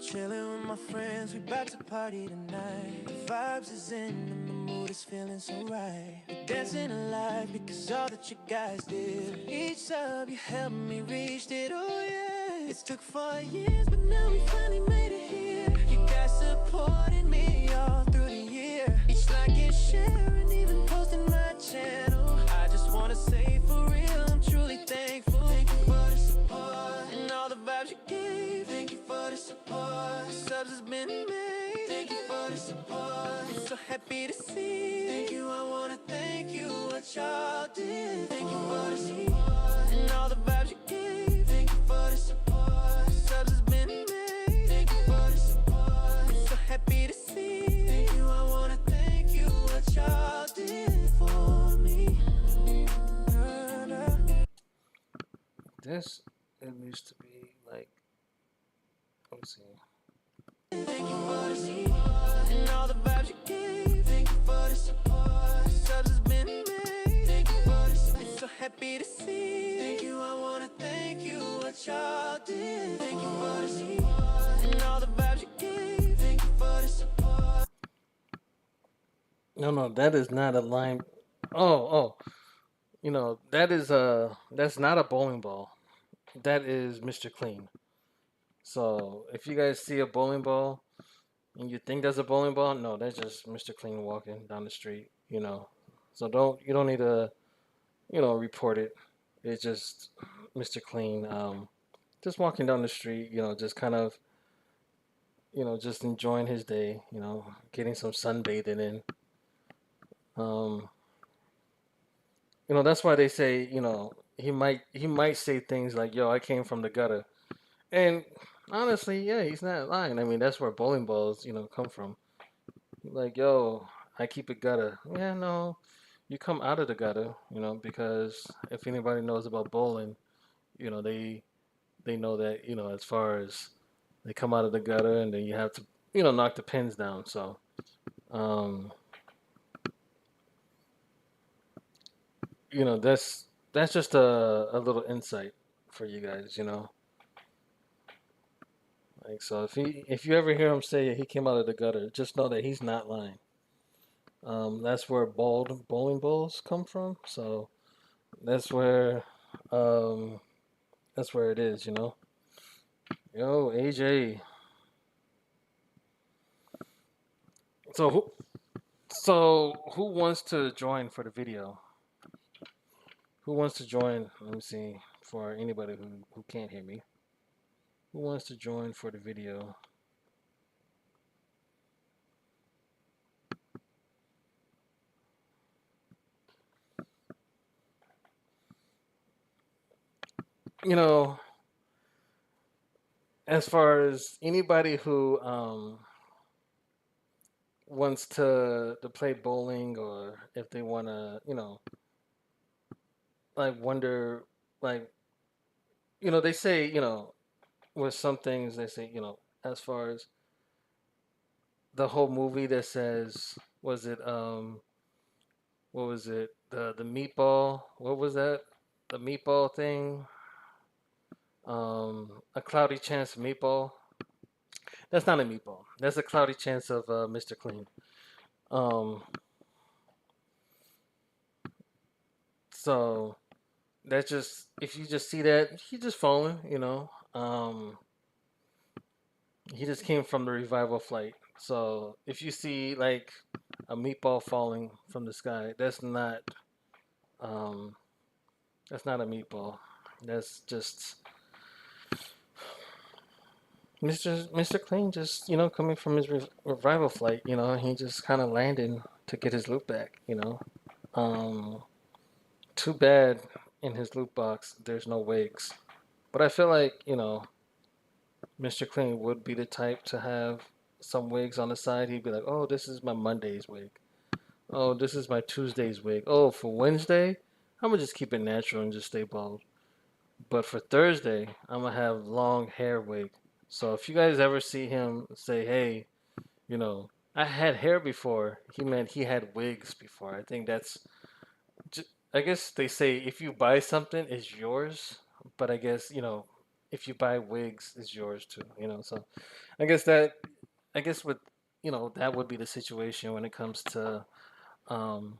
Chilling with my friends, we about to party tonight. The vibes is in and the mood is feeling so right. We're dancing alive because all that you guys did. Each sub you helped me reach it, oh yeah. It took 4 years, but now we finally made it here. You guys supported me all through the year. Each like and share and even posting my channel. I just wanna say for real, I'm truly thankful. Thank you for the support and all the vibes you gave. Thank you for the support. Subs has been made. Thank you for the support. I'm so happy to see. Thank you, I wanna thank you. What y'all did. Thank you for the support and all the vibes you gave. Thank you for the support. Subs has been made. Thank you for the support. I'm so happy to see. Thank you, I wanna thank you. What y'all did for me. This it needs to be like, let me see. Thank you for the support and all the vibes you gave. Thank you for the support. Subs has been made. Thank you for the support. I'm so happy to see. Thank you, I wanna thank you. What y'all did. Thank you for the support and all the vibes you gave. Thank you for the support. No, no, that is not a line. Oh, that's not a bowling ball. That is Mr. Clean. So if you guys see a bowling ball and you think that's a bowling ball, no, that's just Mr. Clean walking down the street. So you don't need to, report it. It's just Mr. Clean, just walking down the street, just kind of, just enjoying his day, getting some sunbathing in. Um, that's why they say, he might say things like, "Yo, I came from the gutter," and honestly, yeah, he's not lying. I mean, that's where bowling balls, come from. Like, yo, I keep it gutter. Yeah, no, you come out of the gutter, because if anybody knows about bowling, they know that, as far as they come out of the gutter and then you have to, knock the pins down. So, um, that's just a little insight for you guys. Like, so if you ever hear him say he came out of the gutter, just know that he's not lying. That's where bald bowling balls come from. So that's where um, that's where it is. Yo, AJ. So who wants to join for the video? Who wants to join? Let me see, for anybody who can't hear me. Who wants to join for the video? You know, as far as anybody who wants to play bowling, or if they want to, like wonder, like, they say, with some things they say, as far as the whole movie that says, was it what was it, the meatball, what was that, the meatball thing, a cloudy chance of meatball. That's not a meatball, that's a cloudy chance of Mr. Clean. um so that's just, if you just see that, he just falling. He just came from the revival flight. So if you see like a meatball falling from the sky, um that's not a meatball. That's just Mr. Clean just coming from his revival flight, he just kind of landed to get his loot back. Um, Too bad in his loot box there's no wigs, but I feel like Mr. Clean would be the type to have some wigs on the side. He'd be like, oh, this is my Monday's wig. Oh, this is my Tuesday's wig. Oh, for Wednesday, I'm gonna just keep it natural and just stay bald. But for Thursday, I'm gonna have long hair wig. So if you guys ever see him say, "Hey, I had hair before," he meant he had wigs before. I think that's. I guess they say if you buy something, it's yours. But I guess if you buy wigs, it's yours too. So I guess that. I guess with that would be the situation when it comes to um,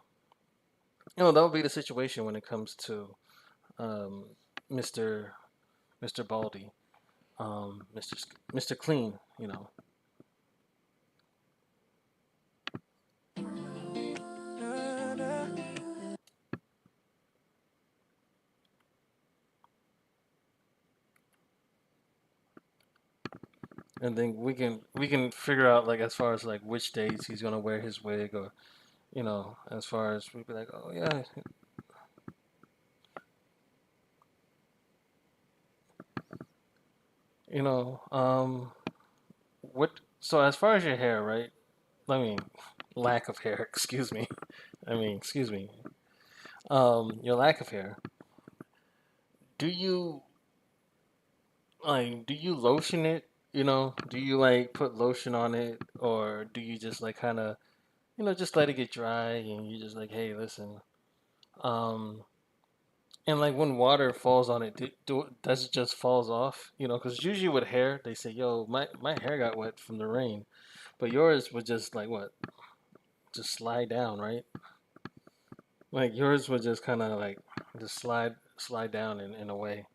that would be the situation when it comes to um, Mr. Mr. Baldy, Mr. Clean. And then we can figure out like as far as like which days he's gonna wear his wig, or as far as we'd be like, oh yeah, you know, what? So as far as your hair, right? I mean, lack of hair. Excuse me. I mean, excuse me. Your lack of hair. Do you Do you lotion it? Do you like put lotion on it, or do you just like kind of just let it get dry and you just like, hey, listen. Um, And like when water falls on it, does it just falls off? Because usually with hair, they say, "Yo, my hair got wet from the rain," but yours would just like what, just slide down, right? Like yours would just kind of like just slide down in a way.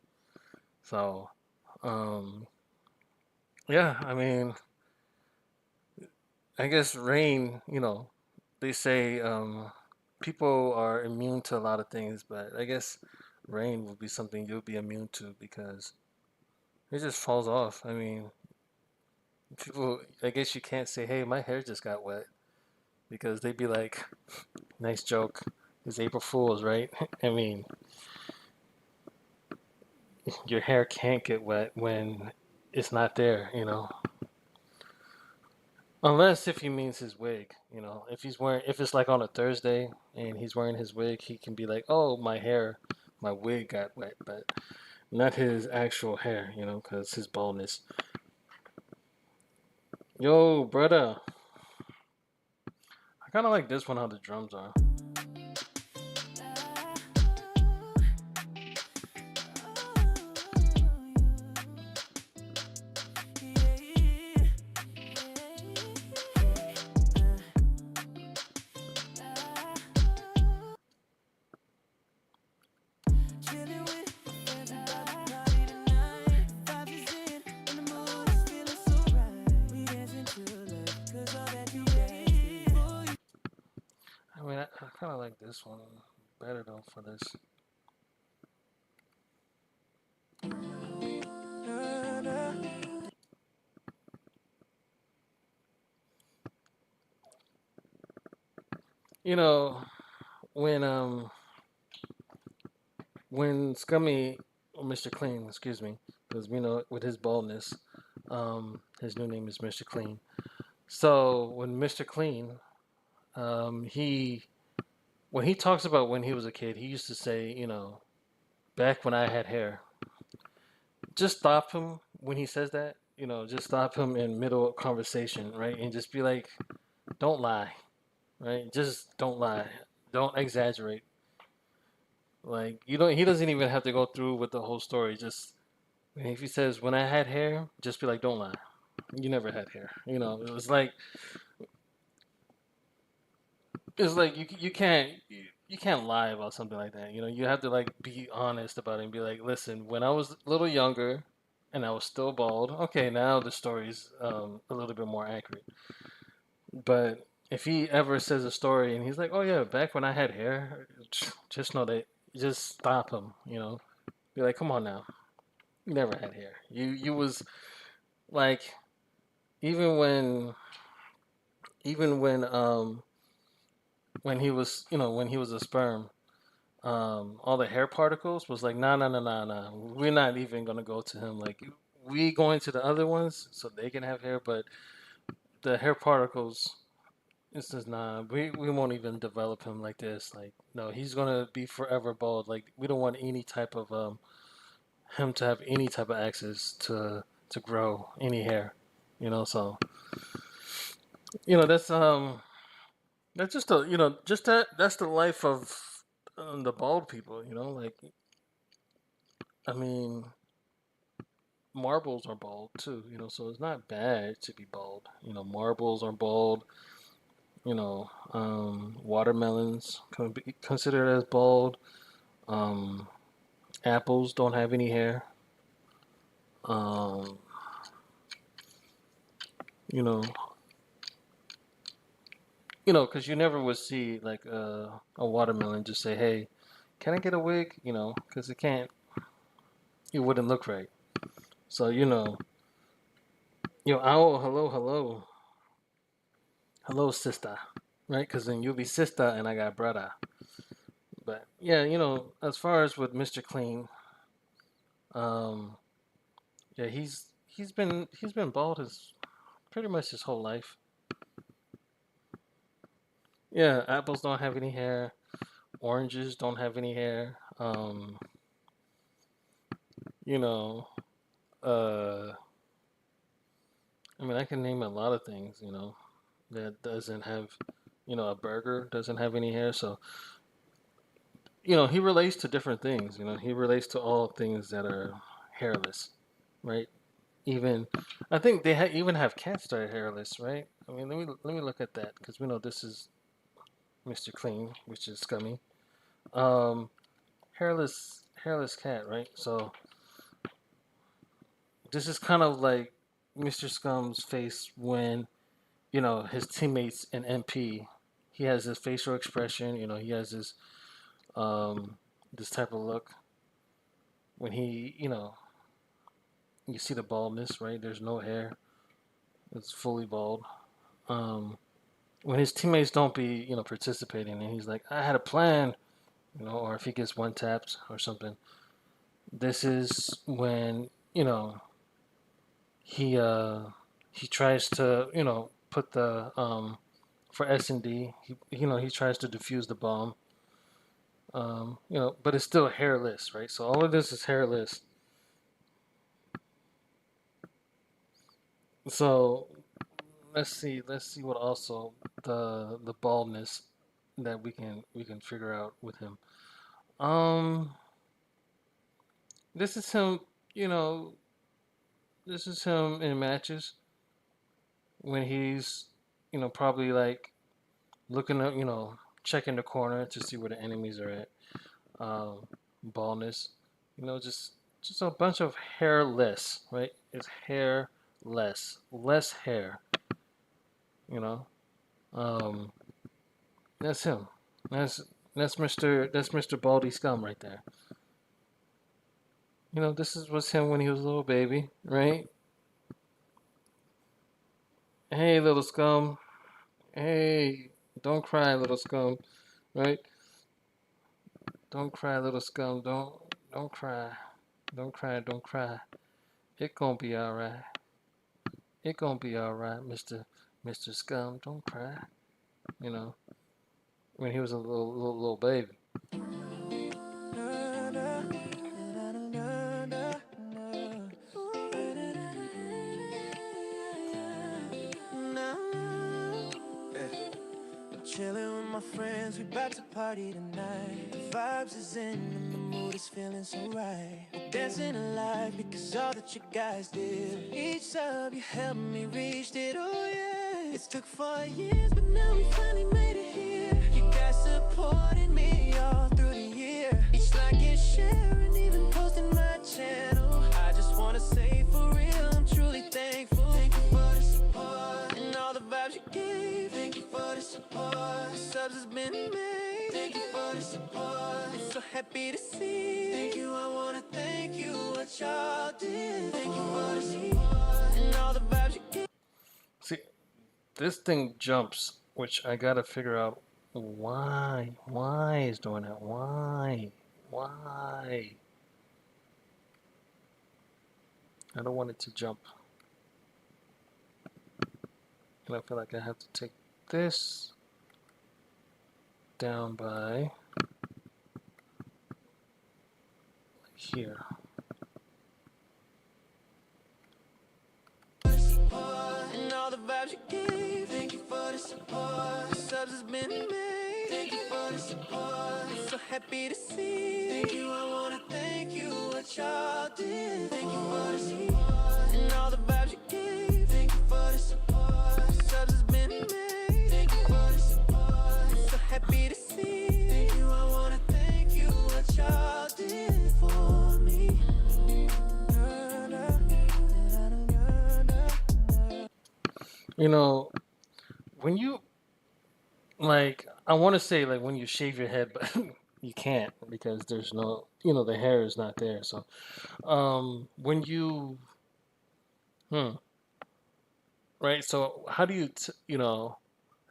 So, um, yeah, I mean, I guess rain. They say people are immune to a lot of things, but I guess rain would be something you'll be immune to because it just falls off. I mean, people, I guess you can't say, "Hey, my hair just got wet," because they'd be like, "Nice joke. It's April Fool's, right?" I mean, your hair can't get wet when it's not there, Unless if he means his wig, if it's like on a Thursday and he's wearing his wig, he can be like, "Oh, my wig got wet," but not his actual hair, because his baldness. Yo, brother, I kind of like this one how the drums are. I mean, I kind of like this one better though for this. You know, when Scummy, or Mr. Clean, excuse me, because with his baldness, his new name is Mr. Clean. So when Mr. Clean, he when he talks about when he was a kid, he used to say, back when I had hair. Just stop him when he says that. Just stop him in middle of conversation, right, and just be like, don't lie, right? Just don't lie. Don't exaggerate. Like you don't. He doesn't even have to go through with the whole story. Just if he says when I had hair, just be like, don't lie. You never had hair. It was like you can't lie about something like that. You have to like be honest about it and be like, listen, when I was a little younger, and I was still bald. Okay, now the story's a little bit more accurate. But if he ever says a story and he's like, oh yeah, back when I had hair, just know that just stop him. Be like, come on now, you never had hair. You was Like even when even when he was when he was a sperm, all the hair particles was like nah nah nah nah nah. We're not even gonna go to him. Like we going to the other ones so they can have hair, but the hair particles. It says nah. We won't even develop him like this. Like no, he's gonna be forever bald. Like we don't want any type of him to have any type of access to grow any hair. So that's that's just a just that's the life of the bald people. Like I mean marbles are bald too. So it's not bad to be bald. Marbles are bald. Watermelons can be considered as bald. Um, Apples don't have any hair. Um, you know, because you never would see like a watermelon just say, "Hey, can I get a wig?" Because it wouldn't look right. So owl, hello, hello, hello, sister, right? Because then you'll be sister, and I got brother. But yeah, as far as with Mr. Clean, um, yeah, he's been bald his pretty much his whole life. Yeah, apples don't have any hair. Oranges don't have any hair. You know, uh, I mean, I can name a lot of things. That doesn't have, a burger doesn't have any hair. So, he relates to different things. He relates to all things that are hairless, right? Even, I think they even have cats that are hairless, right? I mean, let me look at that because we know this is Mr. Clean, which is scummy. Um, hairless cat, right? So this is kind of like Mr. Scum's face when his teammates in MP. He has this facial expression. He has um, this type of look when he you see the baldness, right? There's no hair. It's fully bald. Um, when his teammates don't be participating, and he's like, I had a plan, or if he gets one tapped or something. This is when he he tries to put the for S&D. He tries to defuse the bomb. But it's still hairless, right? So all of this is hairless. So let's see what also the baldness that we can figure out with him. Um, this is him. You know, this is him in matches when he's probably like looking at checking the corner to see where the enemies are at. Baldness, just a bunch of hairless, right? It's hairless, less hair. You know, um, that's him. That's that's Mr. Baldy Scum right there. This was him when he was a little baby, right? Hey, little scum. Hey, don't cry, little scum, right? Don't cry, little scum. Don't cry. Don't cry. Don't cry. It gonna be all right. It gonna be all right, Mister Scum. Don't cry. You know, when he was a little baby. Chilling with my friends, we about to party tonight. The vibes is in and the mood is feeling so right. We're dancing alive because all that you guys did. Each sub you helped me reach it, oh yeah. It took 4 years, but now we finally made it here. You guys supported me all through the year. Each like and share and even posting my channel. I just wanna say for real, I'm truly thankful. Thank you for the support and all the vibes you gave. Thank you for the support. Subs has been made. Thank you for the support. I'm so happy to see. Thank you, I wanna thank you. What what y'all did. Thank you for the support and all the vibes you gave. See, this thing jumps, which I gotta figure out why. Why is doing that? Why? Why? I don't want it to jump. And I feel like I have to take this down by here. And all the vibes you gave. Thank you for the support. The subs has been made. Thank you for the support. So happy to see. Thank you, I wanna thank you. What y'all did. Thank you for the support. And all the vibes you gave. Thank you for the support. The subs has been made. Thank you for the support. So happy to see. Thank you, I wanna thank you. What y'all did for me. You know, when you like, I want to say like when you shave your head, but you can't because there's no, the hair is not there. So, when you, hmm, right? So how do you,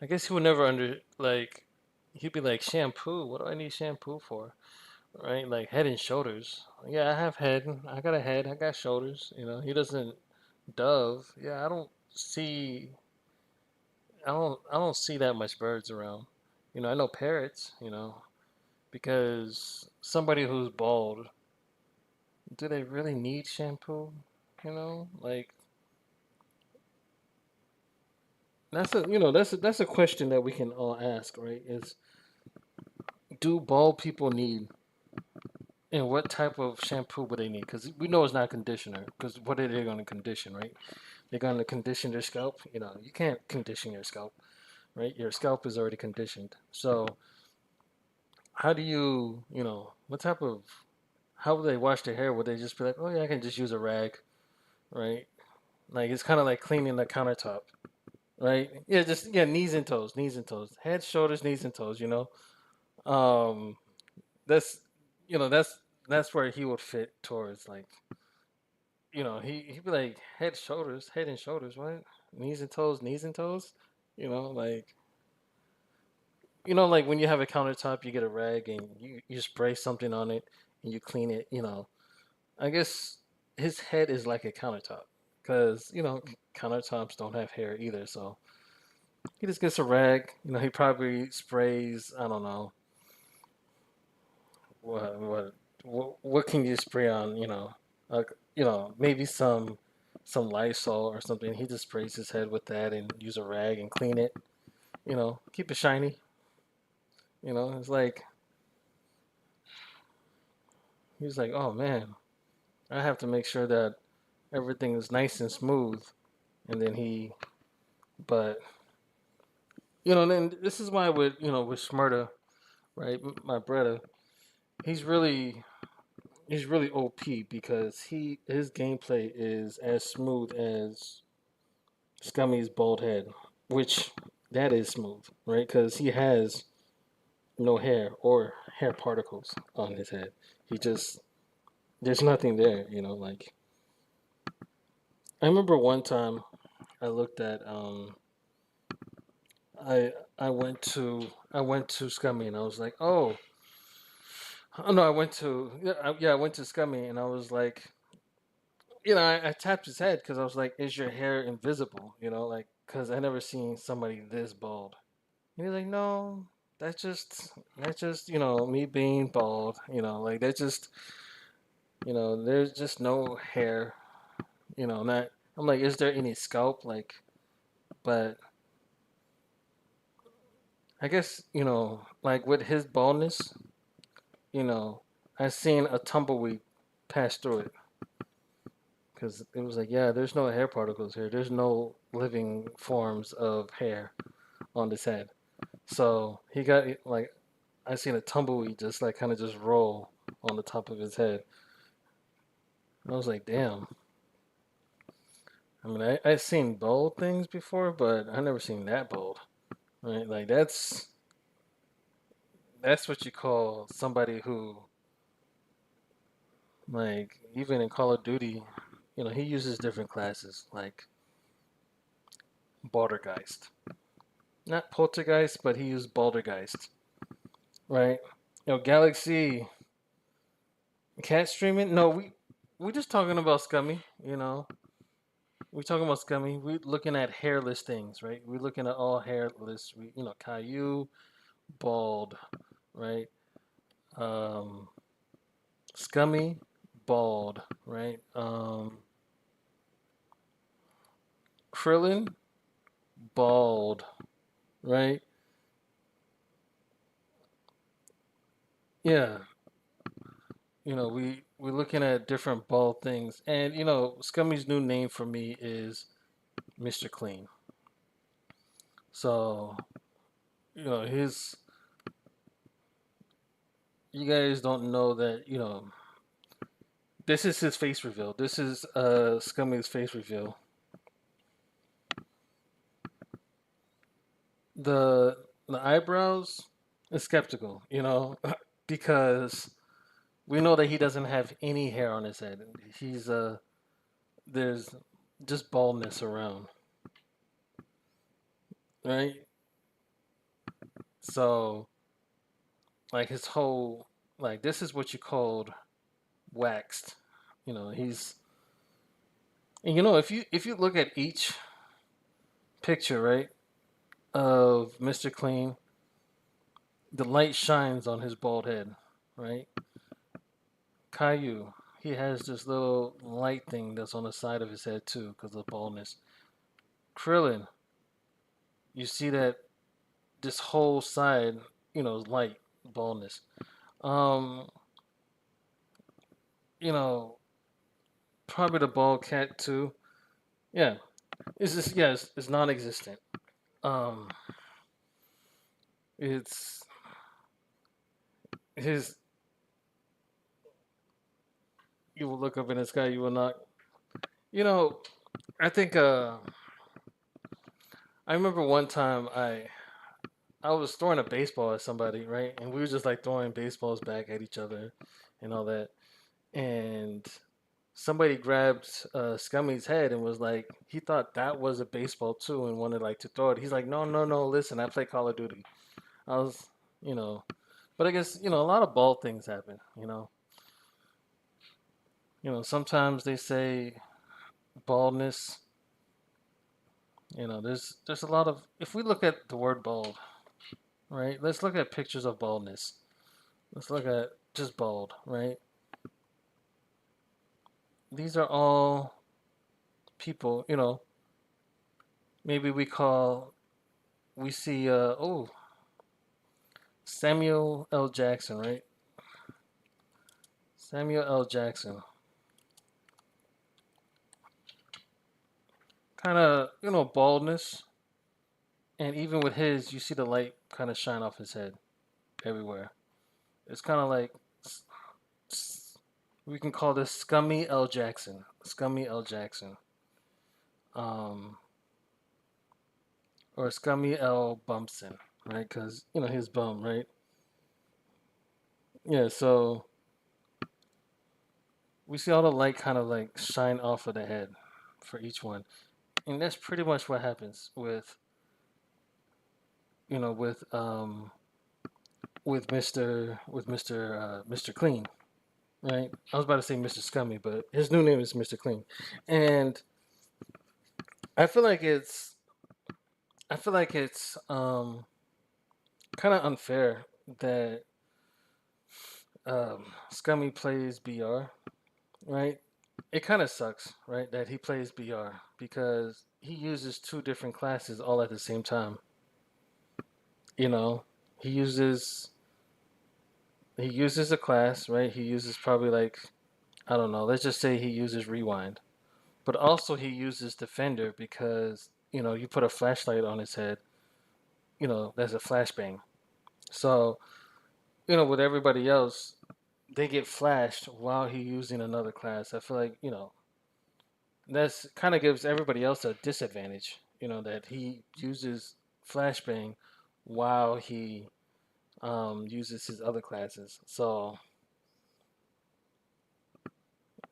I guess he would never like, he'd be like, shampoo. What do I need shampoo for? Right? Like Head and Shoulders. Yeah, I have head. I got a head. I got shoulders. He doesn't. Dove. Yeah, I don't see that much birds around. I know parrots. Because somebody who's bald, do they really need shampoo? Like that's a question that we can all ask, right? Is do bald people need, and what type of shampoo would they need? Because we know it's not conditioner. Because what are they going to condition, right? They're going to condition their scalp. You can't condition your scalp, right? Your scalp is already conditioned. So how do what type of, how would they wash their hair? Would they just be like, oh yeah, I can just use a rag, right? Like it's kind of like cleaning the countertop, right? Yeah, just knees and toes, knees and toes, head, shoulders, knees and toes. Um, that's that's where he would fit towards, like, he'd be like head, shoulders, head and shoulders, what? Knees and toes, knees and toes. Like, like when you have a countertop, you get a rag and you spray something on it and you clean it. I guess his head is like a countertop because countertops don't have hair either, so he just gets a rag. He probably sprays. I don't know what can you spray on. Like, maybe some Lysol or something. He just sprays his head with that and use a rag and clean it. Keep it shiny. It's like he's like, oh man, I have to make sure that everything is nice and smooth. And then but then this is why with Smurda, right, my brother, he's really he's really OP because his gameplay is as smooth as Scummy's bald head, which that is smooth, right? Because he has no hair or hair particles on his head. He just there's nothing there, Like I remember one time I looked at I went to Scummy and I was like, oh no, I went to Scummy and I was like, I tapped his head because I was like, "Is your hair invisible?" Like because I never seen somebody this bald. And he's like, "No, that's just me being bald. Like there's just no hair. Not." I'm like, "Is there any scalp?" Like, but I guess like with his baldness, you know, I seen a tumbleweed pass through it because it was like, yeah, there's no hair particles here. There's no living forms of hair on this head. So he got like I seen a tumbleweed just like kind of just roll on the top of his head. I was like, damn. I mean, I seen bold things before, but I never seen that bold. Right? Like that's what you call somebody who Like even in Call of Duty, he uses different classes like Baldergeist. Not Poltergeist, but he used Baldergeist, right? Galaxy cat streaming. No, we just talking about Scummy. We talking about Scummy. We looking at hairless things, right? We looking at all hairless. Caillou, bald, right? Um, Scummy, bald, right? Krillin, bald, right? Yeah, we're looking at different bald things, and Scummy's new name for me is Mr. Clean. So his you guys don't know that this is his face reveal. This is Scummy's face reveal. The eyebrows is skeptical, because we know that he doesn't have any hair on his head. He's there's just baldness around, right? So like his whole like this is what you called waxed. He's and if you look at each picture, right, of Mr. Clean, the light shines on his bald head, right? Caillou, he has this little light thing that's on the side of his head too because of baldness. Krillin, you see that this whole side, is light baldness. Um, you know, Probably the bald cat too. Yeah, it's just it's non-existent. Um, it's his. You will look up in the sky. You will not. You know, I think. I remember one time I was throwing a baseball at somebody, right, and we were just like throwing baseballs back at each other, and all that, and somebody grabbed Scummy's head and was like, he thought that was a baseball too and wanted like to throw it. He's like, no, no, no, listen, I play Call of Duty. I was, you know, but I guess a lot of bald things happen. Sometimes they say baldness. There's a lot of if we look at the word bald, right? Let's look at pictures of baldness. Let's look at just bald, right? These are all people. Maybe we see Samuel L. Jackson, right? Samuel L. Jackson. Kind of, baldness. And even with his, you see the light kind of shine off his head everywhere. It's kind of like, we can call this Scummy L. Jackson. Scummy L. Jackson. Um, or Scummy L. Bumpson, right? Because, his bum, right? Yeah, so we see all the light kind of like shine off of the head for each one. And that's pretty much what happens with, you know, with Mr. Clean, right? I was about to say Mr. Scummy, but his new name is Mr. Clean, and I feel like it's I feel like it's kind of unfair that Scummy plays BR, right? It kind of sucks, right, that he plays BR because he uses two different classes all at the same time. You know, he uses he uses a class, right? He uses probably like I don't know. Let's just say he uses rewind, but also he uses defender because you put a flashlight on his head. There's a flashbang. So with everybody else, they get flashed while he using another class. I feel like that's kind of gives everybody else a disadvantage. That he uses flashbang while he uses his other classes. So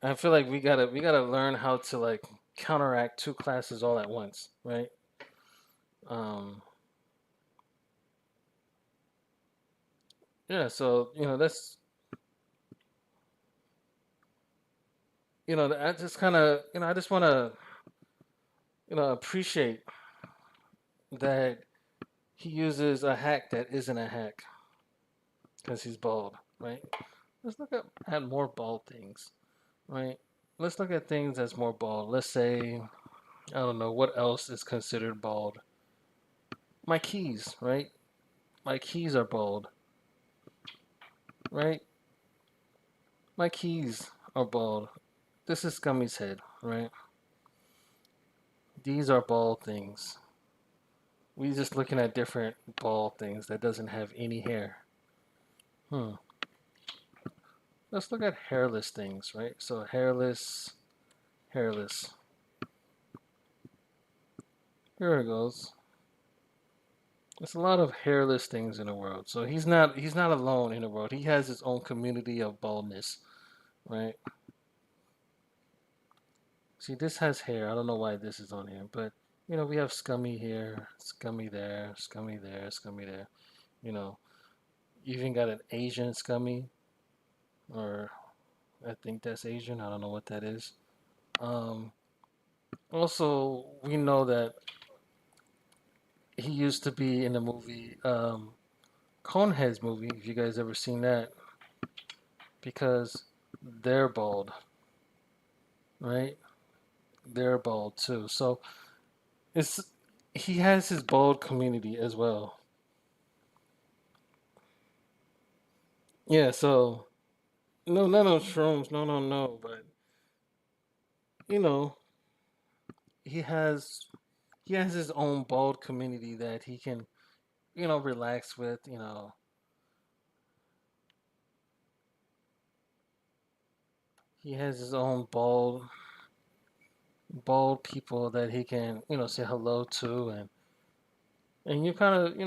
I feel like we gotta learn how to like counteract two classes all at once, right? Um, yeah. So that's I just kind of I just want to appreciate that he uses a hack that isn't a hack because he's bald, right? Let's look at more bald things, right? Let's look at things that's more bald. Let's say I don't know what else is considered bald. My keys, right? My keys are bald, right? My keys are bald. This is Scummy's head, right? These are bald things. We just looking at different bald things that doesn't have any hair. Hmm. Let's look at hairless things, right? So hairless, hairless. Here it goes. There's a lot of hairless things in the world. So he's not alone in the world. He has his own community of baldness, right? See, this has hair. I don't know why this is on here, but we have Scummy here, Scummy there, Scummy there, Scummy there. You know, you even got an Asian Scummy, or I think that's Asian. I don't know what that is. Um, Also, we know that he used to be in the movie Coneheads movie. If you guys ever seen that, because they're bald, right? They're bald too. So it's he has his bald community as well. Yeah. So no, none of shrooms. No, no, no. But you know, he has he has his own bald community that he can relax with. He has his own bald people that he can say hello to, and you kind of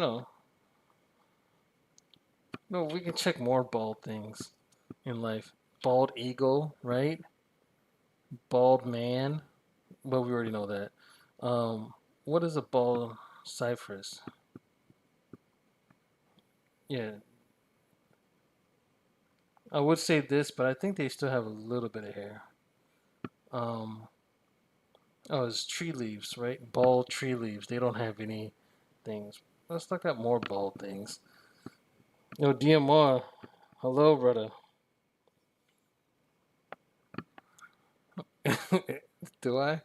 no, we can check more bald things in life. Bald eagle, right? Bald man. Well, we already know that. What is a bald cypress? Yeah, I would say this, but I think they still have a little bit of hair. Um, oh, it's tree leaves, right? Bald tree leaves. They don't have any things. Let's look at more bald things. DMR. Hello, brother. Do I?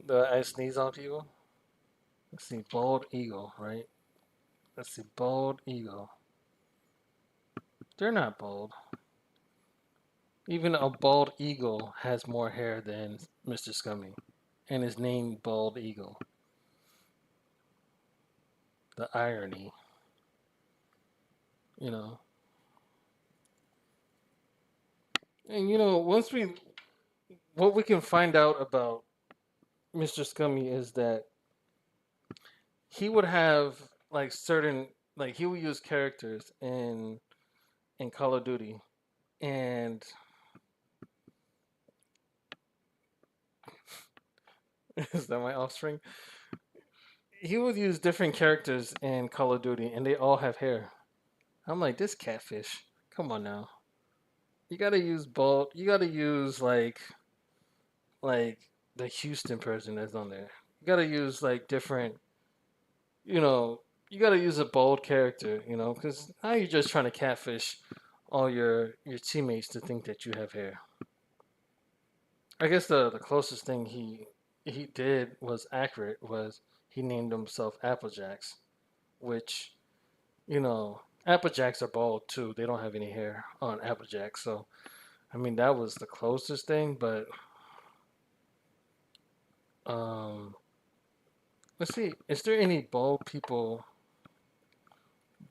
Do I sneeze on people? Let's see. Bald eagle, right? Let's see. Bald eagle. They're not bald. Even a bald eagle has more hair than Mr. Scummy, and is named Bald Eagle. The irony, you know. And once what we can find out about Mr. Scummy is that he would have like certain like he would use characters in Call of Duty, and is that my offspring? He would use different characters in Call of Duty, and they all have hair. I'm like, this catfish. Come on now. You gotta use bald. You gotta use like the Houston person that's on there. You gotta use like different. You know, you gotta use a bold character. Because now you're just trying to catfish all your teammates to think that you have hair. I guess the closest thing he did was accurate was he named himself Applejacks, which Applejacks are bald too. They don't have any hair on Applejacks, so I mean that was the closest thing. But um, let's see, is there any bald people?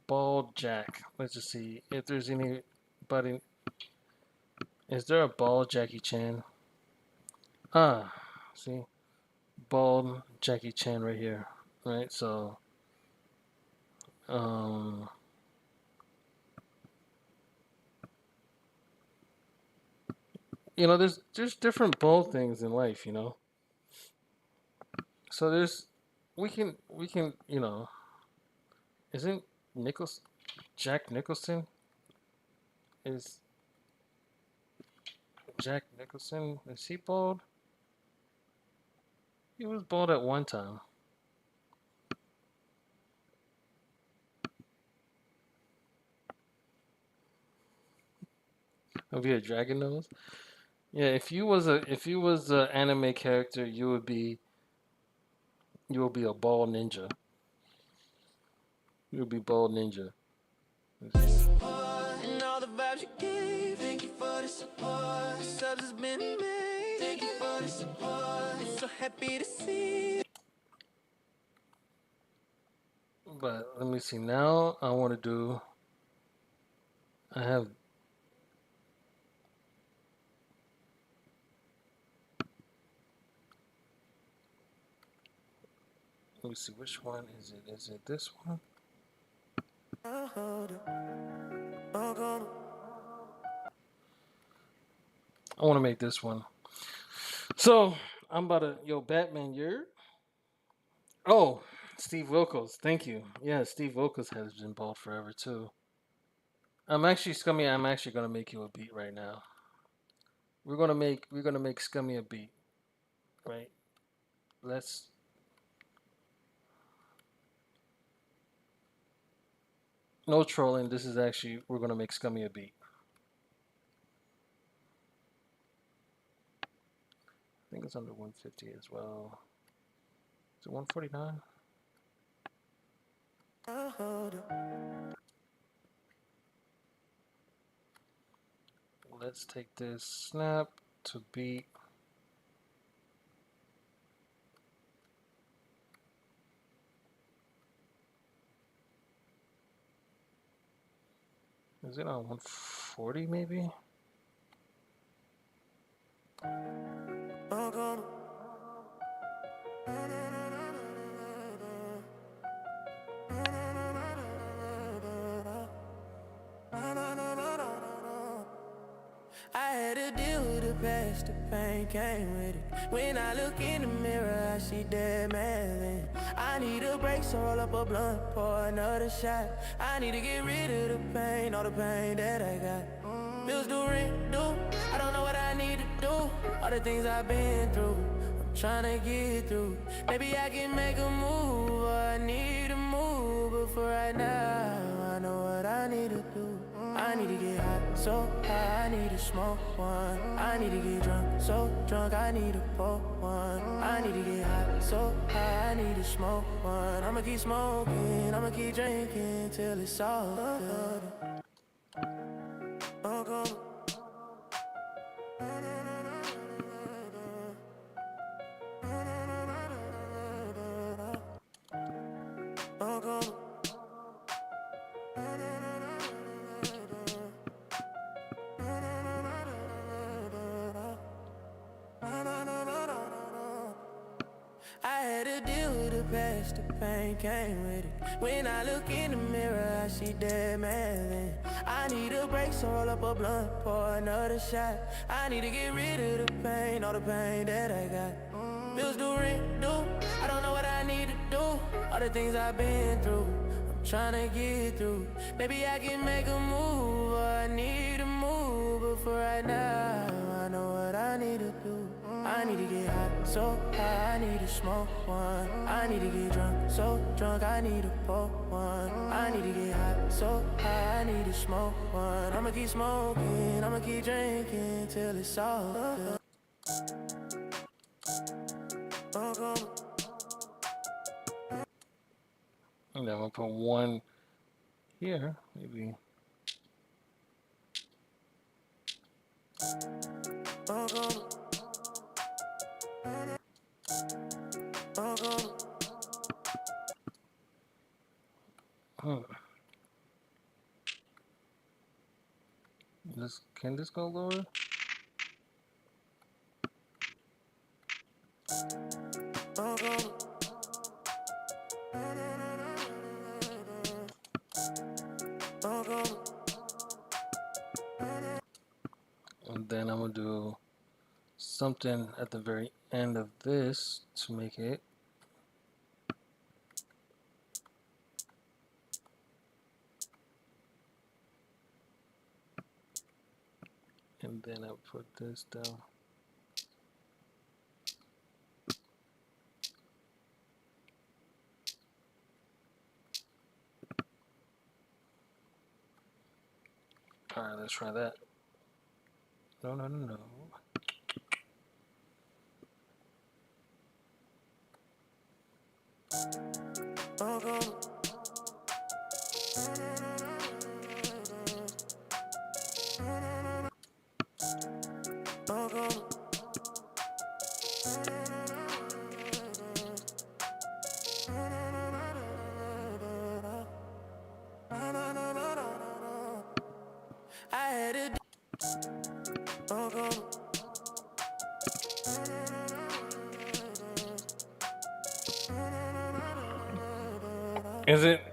Bald Jack. Let's just see if there's anybody. Is there a bald Jackie Chan? Ah, see, bald Jackie Chan right here. Right, so um, there's different bold things in life, So we can isn't Nichols Jack Nicholson is Jack Nicholson, is he bald? He was bald at one time. Of a dragon nose. Yeah, if you was a anime character, you would be a bald ninja. You would be bald ninja. Let's see. And all the vibes you gave. Thank you for the support. Subs has been made. Thank you for the support. So happy to see. But let me see. Now I want to do. I have. Let me see. Which one is it? Is it this one? I want to make this one. So I'm about to. Yo, Batman, you're. Oh, Steve Wilkos. Thank you. Yeah, Steve Wilkos has been bald forever too. I'm actually Scummy. I'm actually gonna make you a beat right now. We're gonna make Scummy a beat, right? Let's. No trolling. This is actually we're gonna make Scummy a beat. I think it's under 150 as well. Is it 149? Let's take this snap to beat. Is it on 140 maybe? I had to deal with the past, the pain came with it. When I look in the mirror, I see dead man then. I need a break, so roll up a blunt, pour another shot. I need to get rid of the pain, all the pain that I got. Bills do, rent do, I don't know what I need to do. All the things I've been through, I'm trying to get through. Maybe I can make a move, or I need to move. But for right now, I know what I need to do. I need to get hot, so high, I need to smoke one. I need to get drunk, so drunk, I need to pour one. I need to get hot, so high, I need to smoke one. I'ma keep smoking, I'ma keep drinking till it's all good. I had to deal with the past, the pain came with it. When I look in the mirror, I see dead man then. I need a break, so roll up a blunt, pour another shot. I need to get rid of the pain, all the pain that I got. Bills do, rent do, I don't know what I need to do. All the things I've been through, I'm trying to get through. Maybe I can make a move, or I need to move. But for right now, I know what I need to do. I need to get hot, so high, I need to smoke one. I need to get drunk, so drunk, I need to pour one. I need to get hot, so high, I need to smoke one. I'ma keep smoking, I'ma keep drinking till it's all good. And then we'll put one here, maybe. Huh. Can this go lower? And then I'm gonna do something at the very end of this to make it. And then I'll put this down. All right, let's try that. No, no, no, no.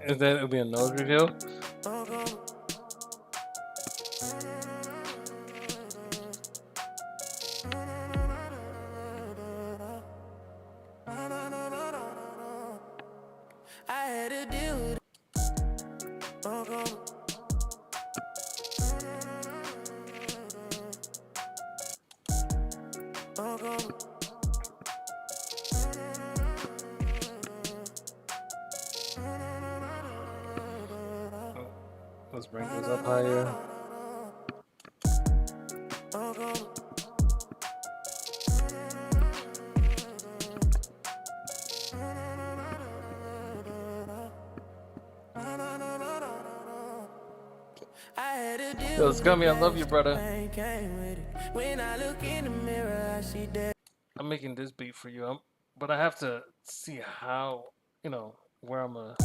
Is that it'll be a nose reveal? I had to deal with Let's bring this up higher. Yo, Scummy, I love you, brother. when I look in the mirror, I see that. I'm making this beat for you, but I have to see how, where I'm gonna.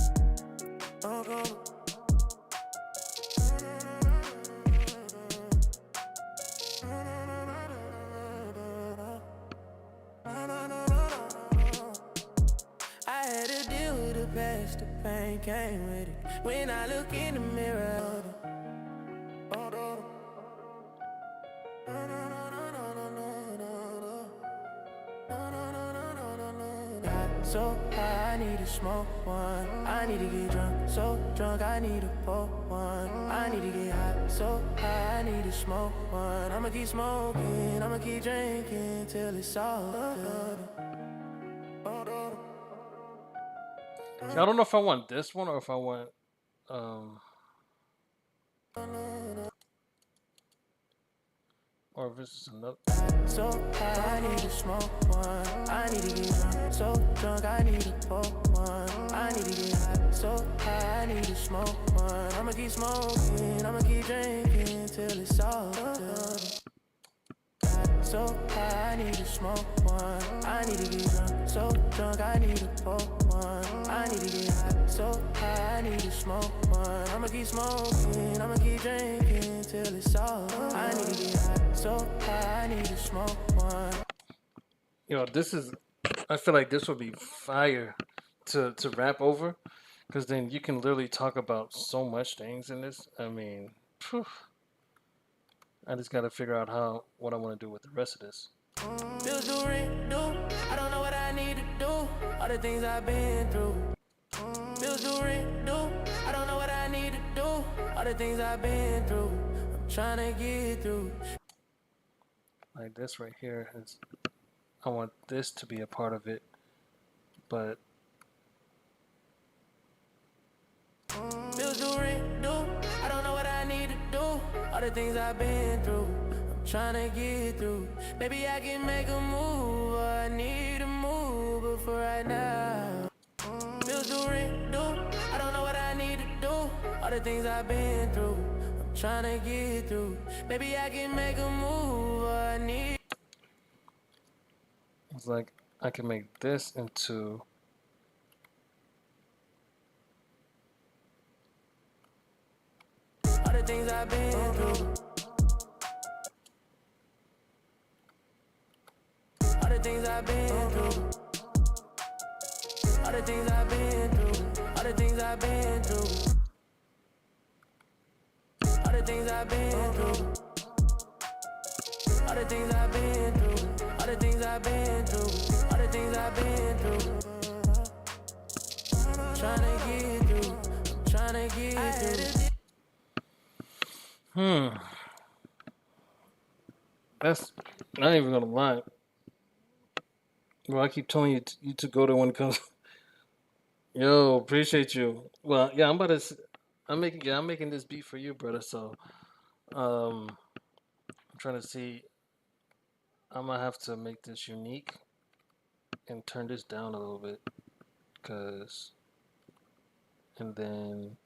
I had to deal with the past, the pain came with it. When I look in the mirror, so high, I need to smoke one. I need to get drunk, so drunk, I need to pour one. I need to get hot, so high, I need to smoke one. I'ma keep smoking, I'ma keep drinking till it's all good. I don't know if I want this one or if I want or if it's another. So high, I need to smoke one. I need to get drunk, so drunk, I need to pour one. I need to get hot, so high, I need to smoke one. I'ma keep smoking, I'ma keep drinking till it's all good. So high, I need to smoke one. I need to get drunk, so drunk, I need to pour one. I need to get hot, so high, I need to smoke one. I'ma keep smoking, I'ma keep drinking till it's all good. I need to get hot, so high, I need to smoke one. I feel like this would be fire to rap over, because then you can literally talk about so much things in this. I mean, phew. I just gotta figure out what I want to do with the rest of this. Bills do rent do. I don't know what I need to do. All the things I've been through. Bills do rent do. I don't know what I need to do. All the things I've been through. I'm trying to get through. Like this right here is, I want this to be a part of it, but Bills do rent do. I don't know what I need to do. All the things I've been through. I'm trying to get through. Maybe I can make a move. I need to move, but for right now. Bills do rent do. I don't know what I need to do. All the things I've been through. I'm trying to get through. Maybe I can make a move. I need. it's like I can make this into All the things I've been through. All the things I've been through. All the things I've been through. All the things I've been through. All the things I've been through. All the things I've been through. I've been through, all the things I've been through. I'm tryna get through, I'm tryna get through. Hmm. That's not even gonna lie. Well, I keep telling you to go there when it comes. Yo, appreciate you. Well, yeah, I'm making this beat for you, brother. So, I'm trying to see. I'm gonna have to make this unique and turn this down a little bit, cause, and then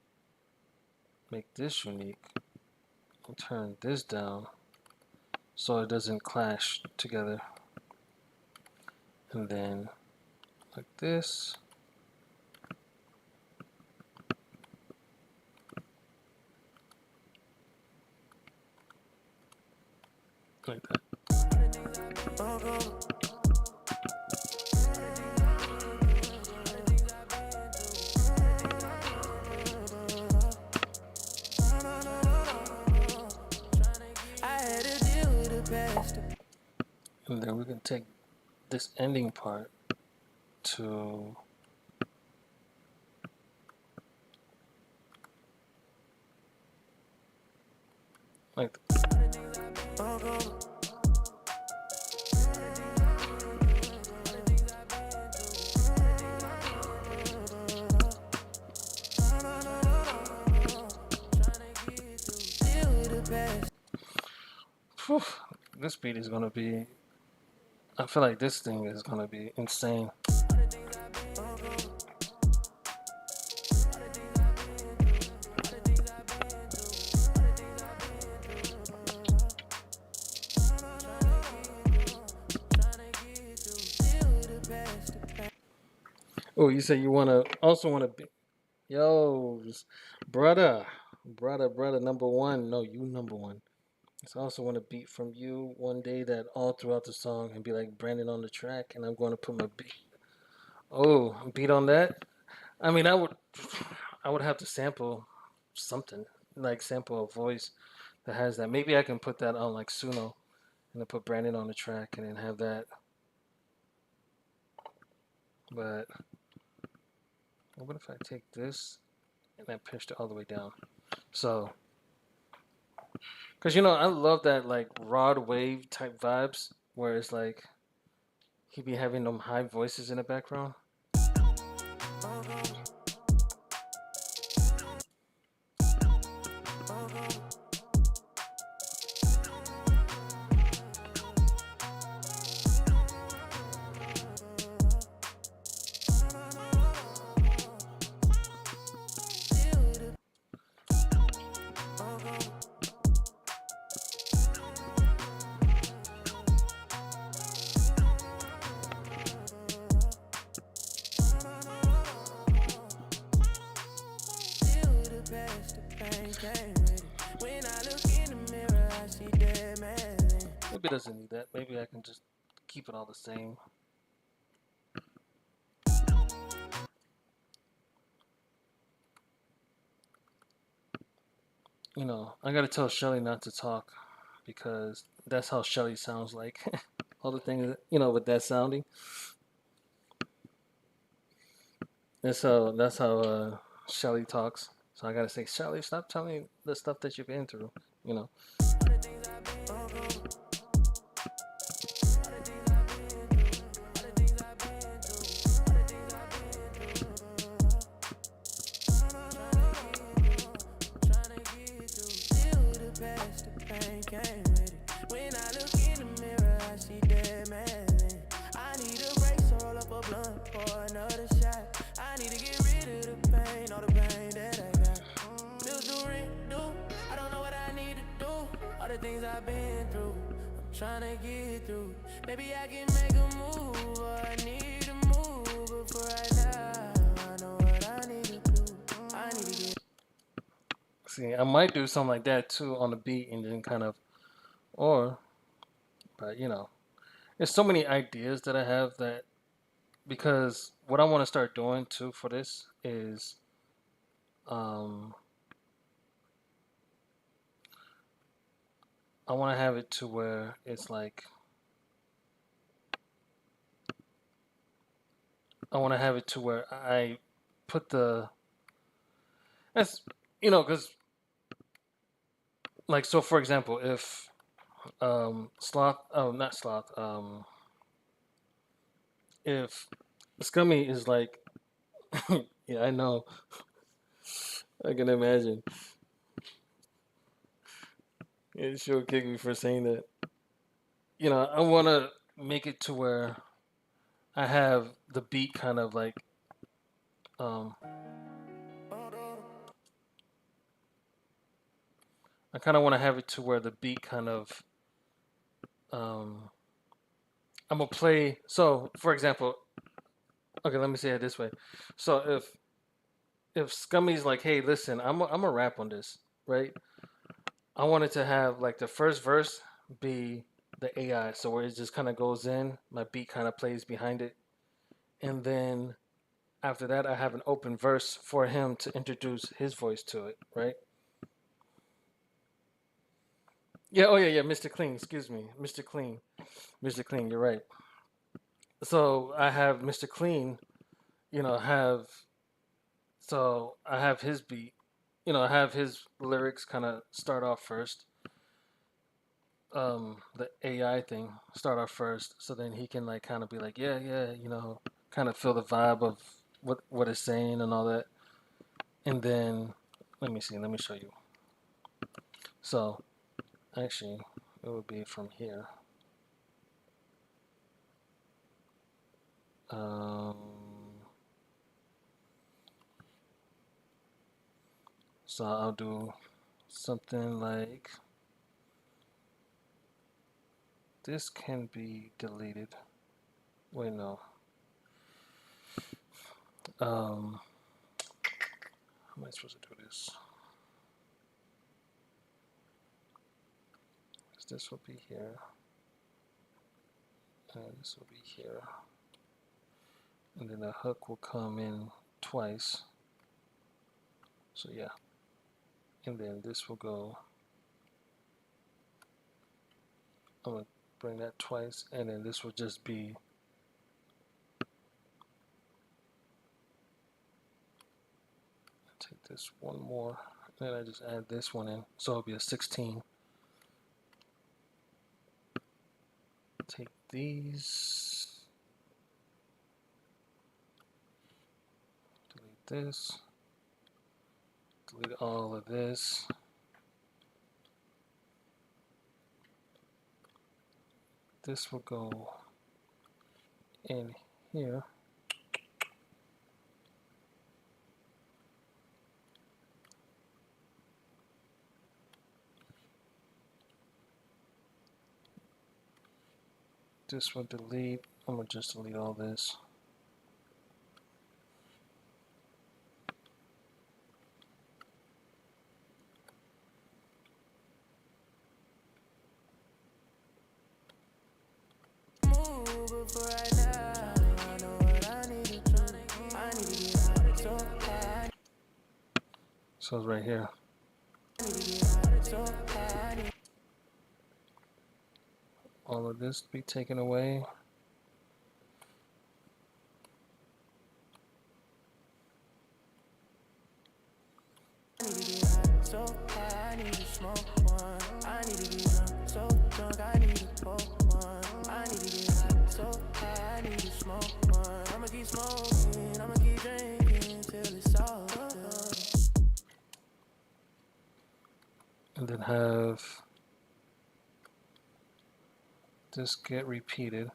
make this unique and turn this down so it doesn't clash together, and then like this, like that. I had to deal with the past. And then we can take this ending part to like Deal with the past. Whew, this beat is gonna be. I feel like this thing is gonna be insane. Oh, you say you wanna also wanna be. Yo, brother, brother, number one. No, you number one. So I also want a beat from you one day that all throughout the song and be like Brandon on the track, and I'm going to put my beat. Oh, beat on that. I mean, I would have to sample something like sample a voice that has that. Maybe I can put that on like Suno and then put Brandon on the track and then have that. But what if I take this and then pitched it all the way down? So, because I love that like rod wave type vibes where it's like he be having them high voices in the background. When I look in the mirror, I see dead man. Maybe it doesn't need that. Maybe I can just keep it all the same. I gotta tell Shelly not to talk because that's how Shelly sounds like. All the things, with that sounding. That's how Shelly talks. So I gotta say, Shelly, stop telling me the stuff that you've been through. You know. When I look in the mirror, I see dead man. I need a break, so roll up a blunt for another shot. I need to get rid of the pain, all the pain that I got. Bills do rent, do. I don't know what I need to do. All the things I've been through, I'm trying to get through. Maybe I can make a move, or I need to move. But for right now, I know what I need to do. I need to get. See, I might do something like that too on the beat and then kind of, or, but there's so many ideas that I have that because what I want to start doing too for this is um, I want to have it to where it's like I want to have it to where I put the that's because like so for example if sloth oh not sloth if Scummy is like yeah I know I can imagine it sure kick me for saying that I want to make it to where I have the beat kind of like um I kind of want to have it to where the beat kind of um I'm gonna play so for example okay let me say it this way so if Scummy's like hey listen I'm a rap on this right I wanted to have like the first verse be the AI, so where it just kind of goes in, my beat kind of plays behind it, and then after that, I have an open verse for him to introduce his voice to it, right? Yeah, oh yeah, Mr. Clean, excuse me, Mr. Clean, you're right. So I have Mr. Clean, have so I have his beat, I have his lyrics kind of start off first, the AI thing start off first, so then he can like kind of be like, yeah, kind of feel the vibe of what it's saying and all that, and then let me see, let me show you. So actually, it would be from here. Um, so I'll do something like this can be deleted. Wait, no. How am I supposed to do this? This will be here, and this will be here. And then the hook will come in twice. So yeah, and then this will go. I'm gonna bring that twice, and then this will just be. Take this one more, and then I just add this one in, so it'll be a 16. Take these, delete this, delete all of this. This will go in here. This will delete. I'm gonna just delete all this. So it's right here. All of this be taken away. And then have this get repeated.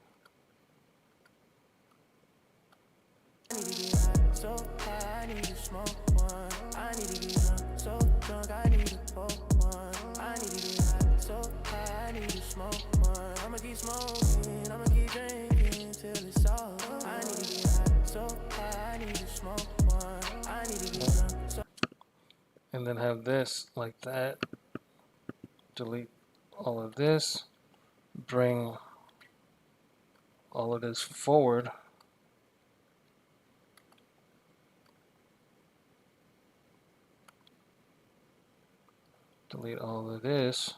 And then have this like that. Delete all of this. Bring all of this forward. Delete all of this.